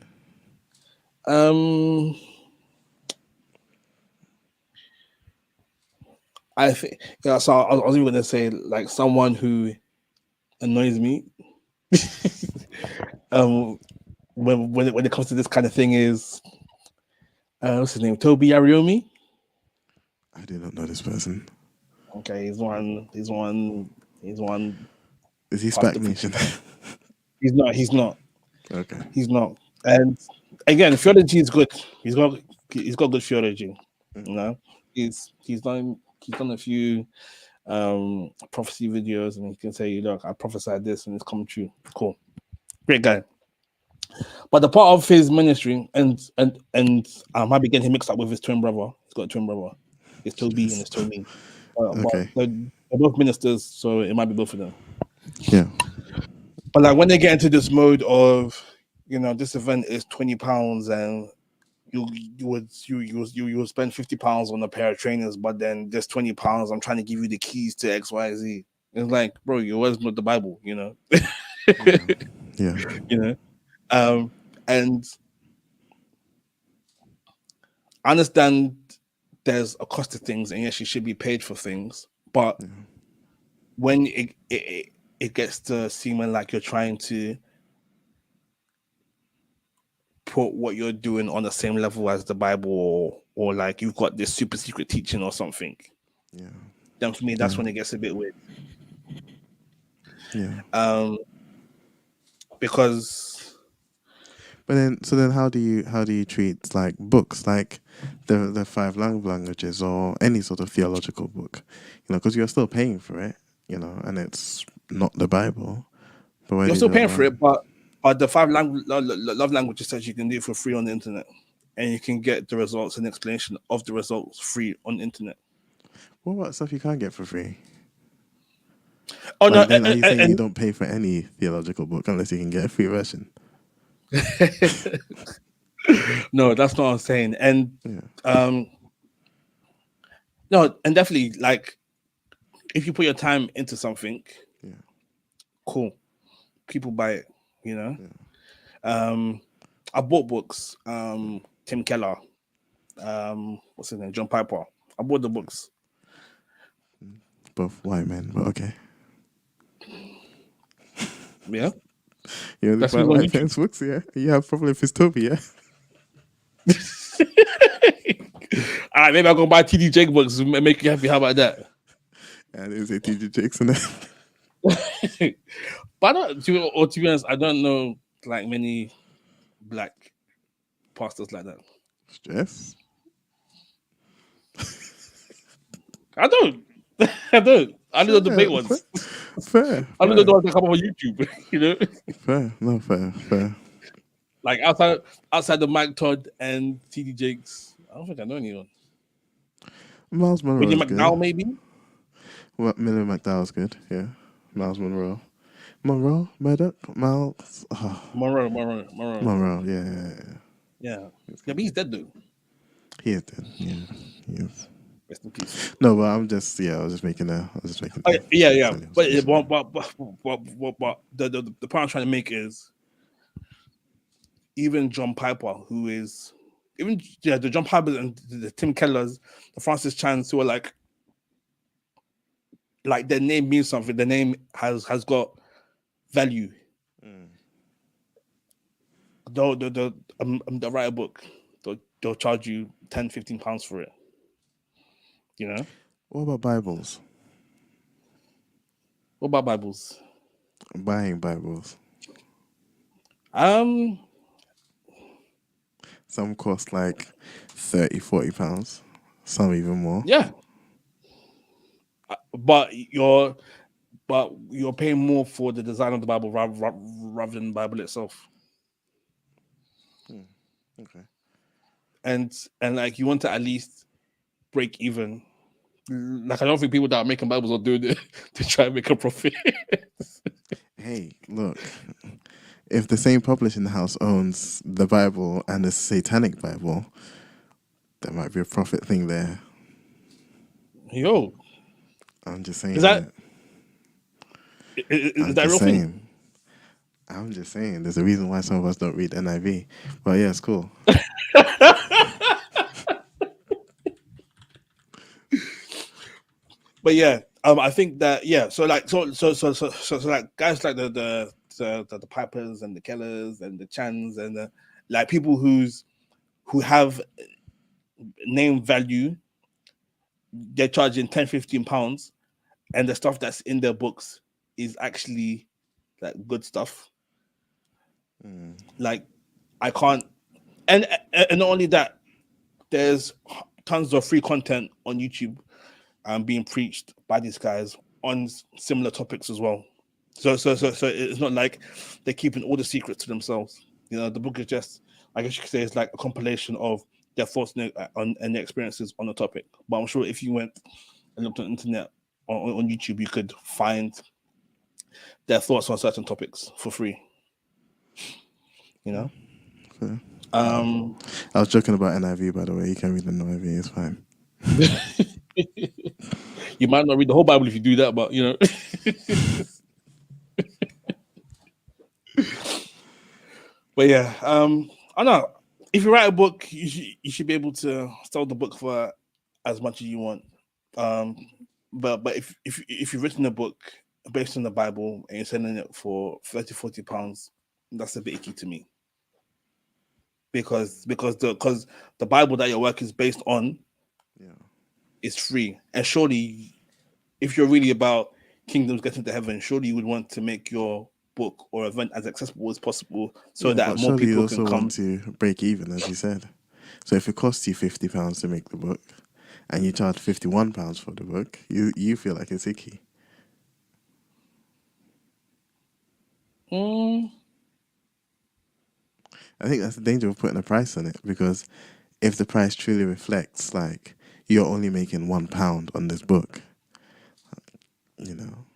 line? I think, so I was even going to say, like, someone who annoys me when it comes to this kind of thing is what's his name, Toby Ariomi. I do not know this person. Okay, he's one Is he pastor SPAC Nation? He's not. Okay. He's not. And again, theology is good. He's got good theology. He's done a few prophecy videos, and he can say, look, I prophesied this and it's come true. Cool. Great guy. But the part of his ministry, and I might be getting him mixed up with his twin brother. He's got a twin brother. It's Toby and it's Tony. Okay. But they're both ministers, so it might be both of them. Yeah. But like when they get into this mode of, this event is £20 and you would spend £50 on a pair of trainers, but then there's £20. I'm trying to give you the keys to XYZ. It's like, bro, your words not the Bible, Yeah. And I understand there's a cost to things, and yes, you should be paid for things, but when it gets to seeming like you're trying to put what you're doing on the same level as the Bible, or like you've got this super secret teaching or something, then for me that's when it gets a bit weird. Because but then how do you treat like books like the 5 languages or any sort of theological book, because you're still paying for it, and it's not the Bible, but you're still paying for it, but the 5 love languages says you can do it for free on the internet, and you can get the results and explanation of the results free on the internet. What about stuff you can't get for free? Oh, like, no, then are you saying you don't pay for any theological book unless you can get a free version? No, that's not what I'm saying. And no, and definitely, like, if you put your time into something, cool, people buy it. I bought books. Tim Keller, what's his name, John Piper. I bought the books. Both white men, but okay. Yeah. You only buy white men's books, yeah? You have problem with his Toby, yeah? All right, maybe I'll go buy TD Jake books and make you happy. How about that? I didn't say TD Jakes in there. But to be honest, I don't know like many black pastors like that. Stress? I don't. I know the big ones. Fair. I know the ones that come up on YouTube. Fair. No, fair. Like outside the Mike Todd and TD Jakes, I don't think I know anyone. Miles Monroe. William McDowell, maybe. Well, William McDowell's good. Yeah. Miles Monroe. Murdoch. Miles. Oh. Monroe. Yeah. But he's dead though. He is dead. Yeah. He is. Rest in peace. No, but I was just making. Yeah. But the point I'm trying to make is, even John Piper, who is even the John Piper and the Tim Kellers, the Francis Chans, who are like their name means something. The name has got value. They'll write a book. They'll charge you 10, 15 pounds for it. You know. What about Bibles? What about Bibles? Buying Bibles. Um, Some cost like 30, 40 pounds. Some even more. yeah, but you're paying more for the design of the Bible rather than the Bible itself. Okay. And like you want to at least break even. Like I don't think people that are making Bibles are doing it to try and make a profit. Hey, look. If the same publishing house owns the Bible and the Satanic Bible, there might be a profit thing there. Yo, I'm just saying. is that I'm is that a real just thing? saying. I'm just saying. There's a reason why some of us don't read NIV. But yeah, it's cool. But yeah, I think that yeah. So like so like guys like the Pipers and the Kellers and the Chans and the like people who have name value, they're charging 10, 15 pounds, and the stuff that's in their books is actually like good stuff. Like I can't, and not only that, there's tons of free content on YouTube being preached by these guys on similar topics as well. So it's not like they're keeping all the secrets to themselves. You know, the book is just, I guess you could say, it's like a compilation of their thoughts and their experiences on the topic. But I'm sure if you went and looked on the internet on YouTube, you could find their thoughts on certain topics for free. You know. Okay. Um, I was joking about NIV, by the way. You can read the NIV, it's fine. you might not read the whole Bible if you do that, but you know. But yeah, I know if you write a book, you should be able to sell the book for as much as you want. Um, but if you've written a book based on the Bible and you're selling it for 30, 40 pounds, that's a bit icky to me. Because the Bible that your work is based on Yeah. is free. And surely if you're really about kingdoms getting to heaven, surely you would want to make your book or event as accessible as possible so Yeah, that but more surely you people can also come. want to break even, as you said. So if it costs you £50 to make the book and you charge £51 for the book, you feel like it's icky. Mm, I think that's the danger of putting a price on it, because if the price truly reflects like you're only making £1 on this book, you know,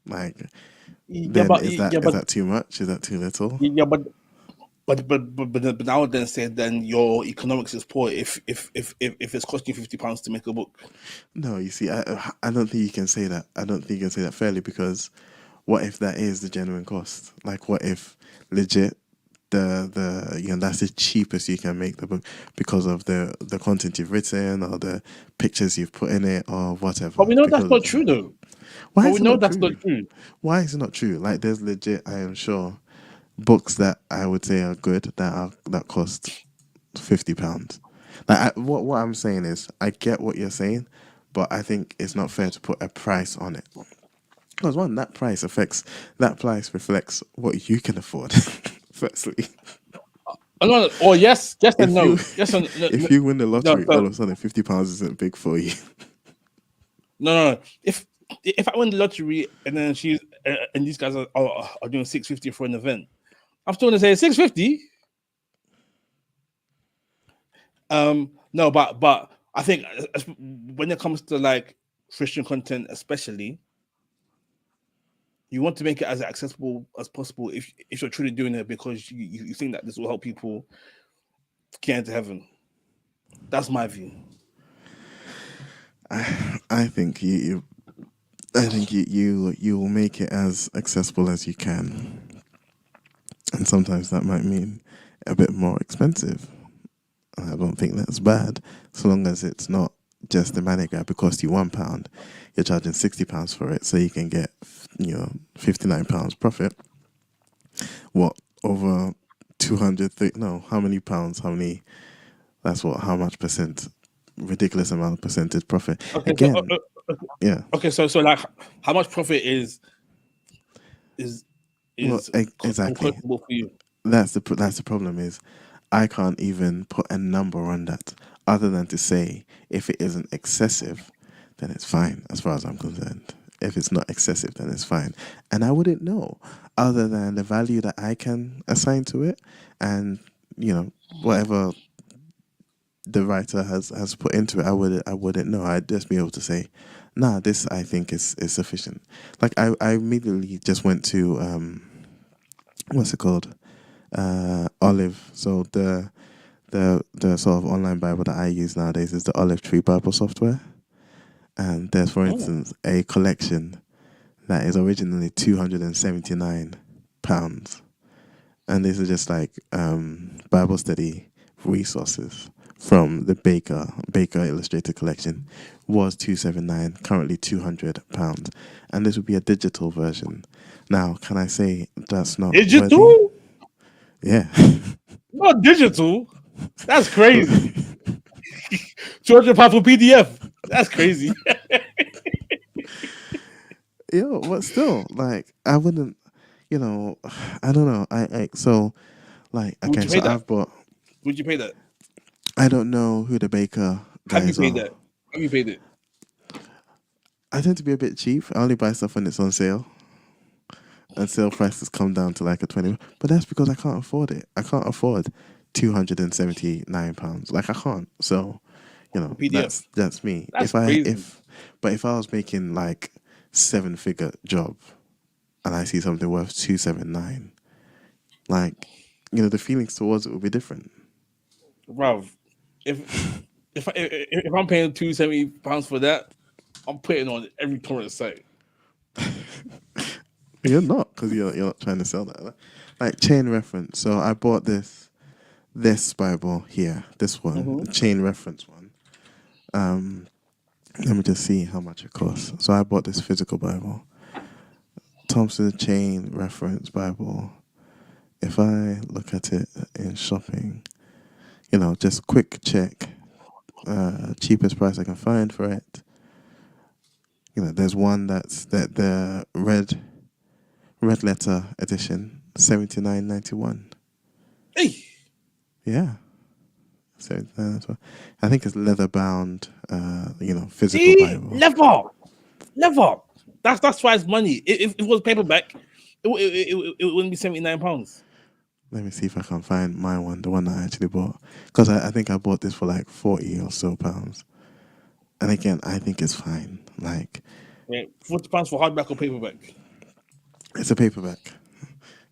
like yeah, then but is yeah, that but too much? Is that too little? yeah, but now then say then your economics is poor if it's costing you £50 to make a book. No, you see, I don't think you can say that. I don't think you can say that fairly, because what if that is the genuine cost? Like, what if legit that's the cheapest you can make the book because of the content you've written or the pictures you've put in it or whatever? But we know that's Because not true though. why But is we it know not that's not true? true. Why is it not true? Like, there's legit, I am sure, books that I would say are good that cost £50. Like, what I'm saying is, I get what you're saying, but I think it's not fair to put a price on it. Because one, that price reflects what you can afford. Firstly, No, or yes and if you no. Yes and no, if you win the no, lottery, all of a sudden £50 isn't big for you. no. If I win the lottery and then and these guys are doing 650 for an event, I'm still gonna say 650. No, but I think when it comes to like Christian content, especially, you want to make it as accessible as possible if you're truly doing it because you think that this will help people get into heaven. That's my view. I think you will make it as accessible as you can, and sometimes that might mean a bit more expensive. And I don't think that's bad, so long as it's not just the money grab. It costs you £1, you're charging £60 for it, so you can get £59 profit. What, over 200? No, how many pounds? How many? That's what? How much percent? Ridiculous amount of percentage profit. Okay, so Again, yeah. okay, so like, how much profit is Well, exactly. comfortable for you? That's the problem is I can't even put a number on that other than to say if it isn't excessive, then it's fine as far as I'm concerned. If it's not excessive, then it's fine. And I wouldn't know other than the value that I can assign to it and, whatever the writer has put into it, I wouldn't know. I'd just be able to say, nah, this I think is sufficient. Like I immediately just went to what's it called? Olive. So the sort of online Bible that I use nowadays is the Olive Tree Bible software. And there's, for Oh, instance, a collection that is originally £279, and this is just like Bible study resources from the Baker Illustrated Collection. Was 279, currently £200, and this would be a digital version. Now, can I say that's not worthy? digital? Yeah. Not digital. That's crazy. £200 for PDF. That's crazy. Yo, but still, like, I wouldn't, I don't know. So, like, Would okay, you so pay that? I've bought, Would you pay that? I don't know who the Baker Have you guys paid are. that? Have you paid it? I tend to be a bit cheap. I only buy stuff when it's on sale, and sale prices come down to like a 20. But that's because I can't afford it. I can't afford £279. Like, I can't. So, For PDF. that's me. That's crazy. But if I was making like 7-figure job and I see something worth 279, like, the feelings towards it will be different. Bro, if I'm paying £270 for that, I'm putting on every torrent site. You're not, because you're not trying to sell that. Like chain reference. So I bought this Bible here, this one, Hmm. the chain reference one. Let me just see how much it costs. So I bought this physical Bible, Thompson Chain Reference Bible. If I look at it in shopping, just quick check, cheapest price I can find for it. There's one that's the red letter edition, 79.91. Hey, Yeah. So I think it's leather bound, physical see, Bible. never. That's why it's money. If it was paperback, it wouldn't be £79. Let me see if I can find my one, the one that I actually bought, because I think I bought this for like 40 or so pounds. And again, I think it's fine. Like, Yeah, £40 for hardback or paperback. it's a paperback.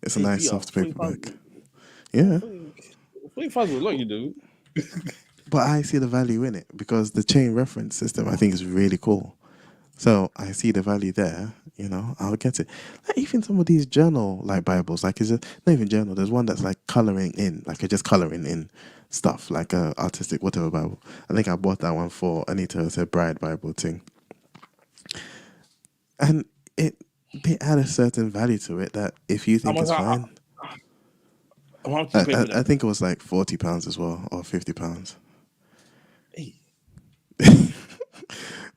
It's a Hey, nice Peter, soft 40 pounds. paperback. Yeah, 40 pounds is a lot, you do. but I see the value in it because the chain reference system I think is really cool. So I see the value there. I'll get it. Like even some of these journal like Bibles, like is it not even journal? There's one that's like coloring in, like you're just coloring in stuff, like a artistic whatever Bible. I think I bought that one for Anita as her bride Bible thing, and it they add a certain value to it that if you How think much? it's fine, How much you I, pay I, for I that? think it was like £40 as well or £50. Hey.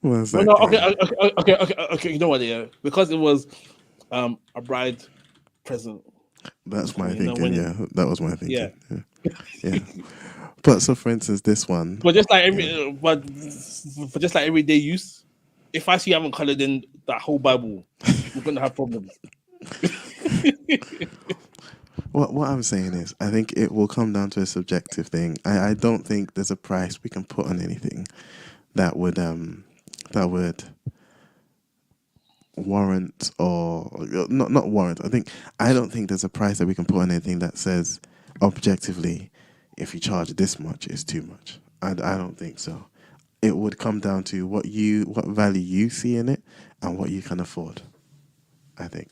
Well, it's No, no, like okay, okay. You know what? Yeah, because it was a bride present. that's my You know thinking. when? Yeah, that was my Yeah, thinking. Yeah, yeah. But so, for instance, this one, but just like yeah. but for just like everyday use, if I see you haven't colored in that whole Bible, we're gonna have problems. What I'm saying is, I think it will come down to a subjective thing. I don't think there's a price we can put on anything that would warrant or not warrant. I don't think there's a price that we can put on anything that says objectively, if you charge this much, it's too much. I don't think so. It would come down to what value you see in it and what you can afford. I think.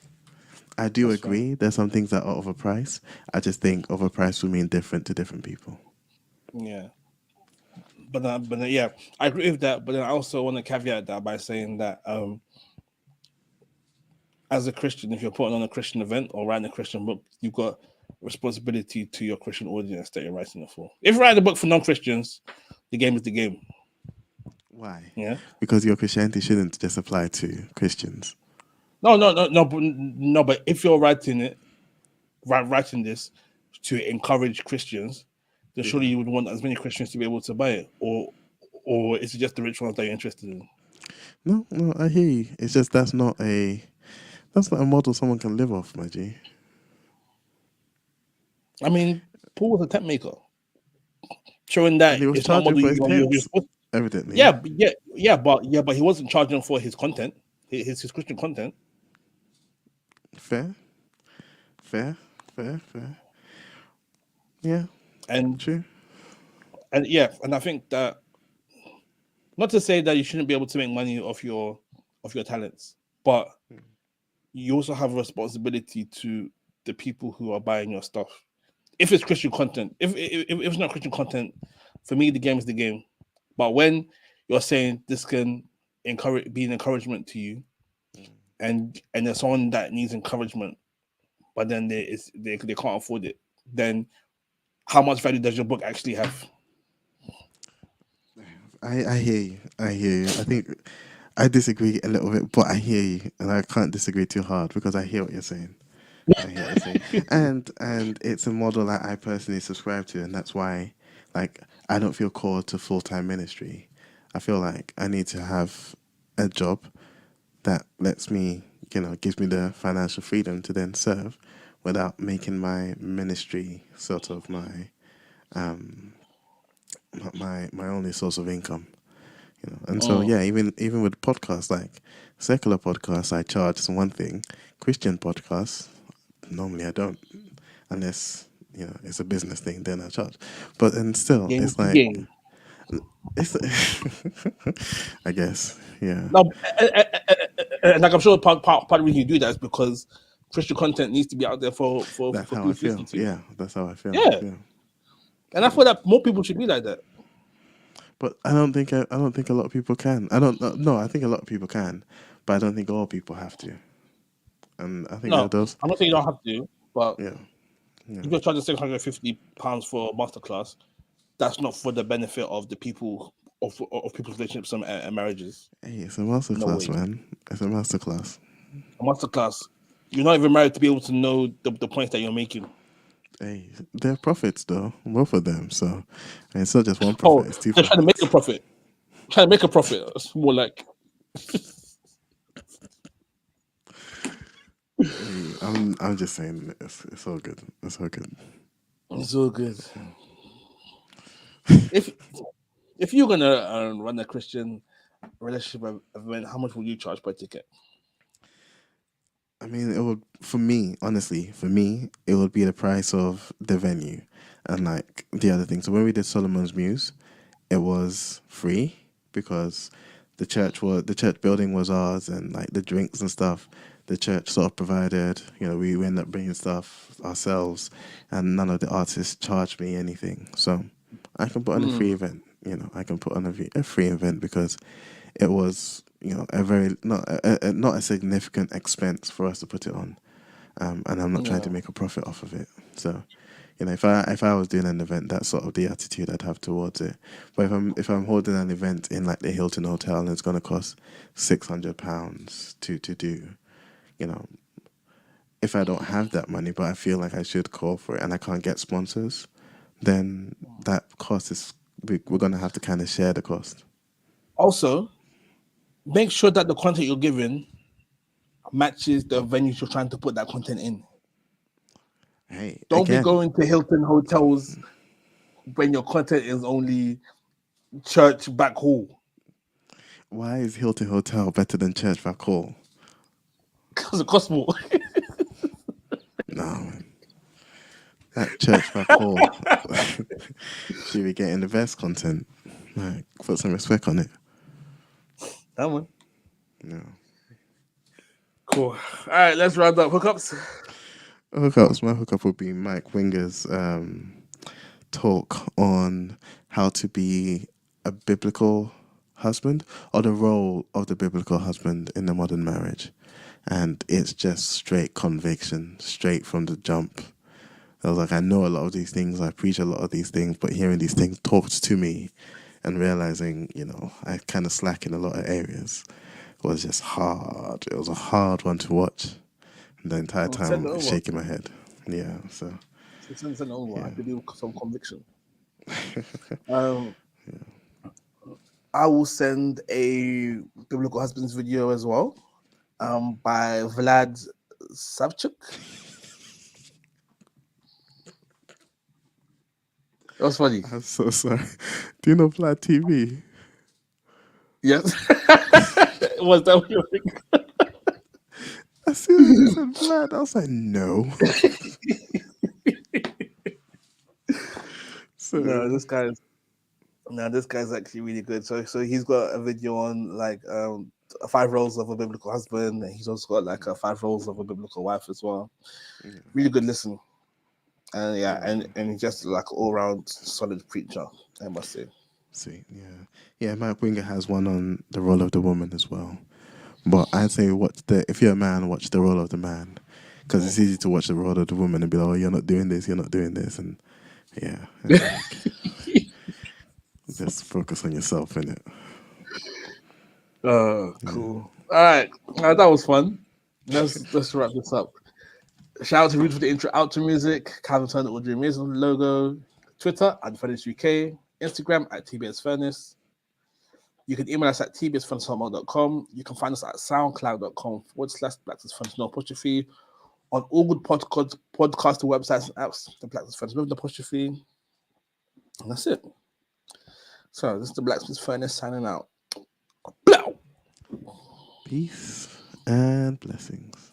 I do That's fine. agree. There's some things that are overpriced. I just think overpriced will mean different to different people. Yeah. But yeah, I agree with that. But then I also want to caveat that by saying that as a Christian, if you're putting on a Christian event or writing a Christian book, you've got responsibility to your Christian audience that you're writing it for. If you write a book for non-Christians, the game is the game. Why? Yeah. Because your Christianity shouldn't just apply to Christians. No. But if you're writing this to encourage Christians, then surely you would want as many Christians to be able to buy it, or is it just the rich ones that you're interested in? No, no, I hear you. It's just that's not a model someone can live off, my G. I mean, Paul was a tent maker, showing And that he was it's not a charging model for his you're tents, supposed. evidently. But he wasn't charging for his content, his Christian content. Fair, fair, fair, fair. Yeah, And true. and I think that, not to say that you shouldn't be able to make money off your talents, but you also have a responsibility to the people who are buying your stuff. If it's Christian content, if it's not Christian content, for me the game is the game. But when you're saying this can be an encouragement to you, and there's someone that needs encouragement, but then they can't afford it, then how much value does your book actually have? I hear you. I hear you. I think I disagree a little bit, but I hear you, and I can't disagree too hard because I hear what you're saying. I hear what you're saying, and it's a model that I personally subscribe to, and that's why, like, I don't feel called to full-time ministry. I feel like I need to have a job that lets me, gives me the financial freedom to then serve without making my ministry sort of um my only source of income. And so Mm. yeah, even with podcasts, like secular podcasts, I charge one thing. Christian podcasts, normally I don't, unless it's a business thing, then I charge. But then still, Game it's is the like game. it's I guess, yeah. No, like I'm sure part of the reason you do that is because Christian content needs to be out there That's for how I people to feel. listen to. Yeah, that's how I feel. Yeah, Yeah. and I feel that more people should be like that. But I don't think a lot of people can. I don't no, I think a lot of people can, but I don't think all people have to. And I think there are No, those. I'm not saying you don't have to, but Yeah, yeah. if you're charging £650 for a masterclass, that's not for the benefit of the people of people's relationships and marriages. Hey, it's a No masterclass, way. man. It's a masterclass. A masterclass, you're not even married to be able to know the points that you're making. Hey, they're prophets though, both of them. So and it's not just one prophet; Oh, it's two they're trying to make a prophets. profit. Trying to make a profit. It's more like Hey, I'm just saying, it's all good. It's all good. it's all good. If if you're gonna run a Christian relationship event, how much will you charge per ticket? I mean, it would for me, honestly, for me, it would be the price of the venue and like the other thing. So when we did Solomon's Muse, it was free because the church building was ours and like the drinks and stuff the church sort of provided. We ended up bringing stuff ourselves, and none of the artists charged me anything. So I can put on a free Mm, event. I can put on a free event because it was a very not a significant expense for us to put it on, and I'm not trying to yeah. make a profit off of it. So if I was doing an event, that's sort of the attitude I'd have towards it. But if I'm holding an event in like the Hilton Hotel and it's gonna cost £600 to do, you know, if I don't have that money, but I feel like I should call for it and I can't get sponsors, then that cost is we're gonna have to kind of share the cost. Also, make sure that the content you're giving matches the venues you're trying to put that content in. Hey, Don't be again, going to Hilton hotels when your content is only church back hall why is Hilton Hotel better than Church Back Hall? because it costs more. No, man. That Church Back Hall should be getting the best content. Like, put some respect on it. That one. Yeah. Cool. All right, let's round up hookups. Hookups. My hookup would be Mike Winger's talk on how to be a biblical husband or the role of the biblical husband in the modern marriage. And it's just straight conviction, straight from the jump. I was like, I know a lot of these things, I preach a lot of these things, but hearing these things talked to me and realizing, I kind of slack in a lot of areas was just hard. It was a hard one to watch. And the entire Send time it over. shaking my head. Yeah, so. Send it over. Yeah. I could do some conviction. I will send a biblical husbands video as well. By Vlad Savchuk. That was funny. I'm so sorry. Do you know Vlad TV? Yes. Was that what you were thinking? As soon as you said Vlad, I was like, no. So No, this guy's actually really good. So he's got a video on like 5 roles of a biblical husband, and he's also got like 5 roles of a biblical wife as well. Really good listen. And and he's just like all round solid preacher, I must say. Sweet, yeah. Mike Winger has one on the role of the woman as well. But I'd say if you're a man, watch the role of the man, because it's easy to watch the role of the woman and be like, oh, you're not doing this, and yeah, just focus on yourself, innit? Cool. All right, that was fun. Let's wrap this up. Shout out to Rude for the intro outro music. Calvin Turner will do amazing logo. Twitter at Furnace UK. Instagram at TBS Furnace. You can email us at tbsfurnace@hotmail.com. You can find us at soundcloud.com/Black Furnace on all good podcast websites and apps. The Black Furnace with the apostrophe. And that's it. So this is the Blacksmith Furnace signing out. Peace and blessings.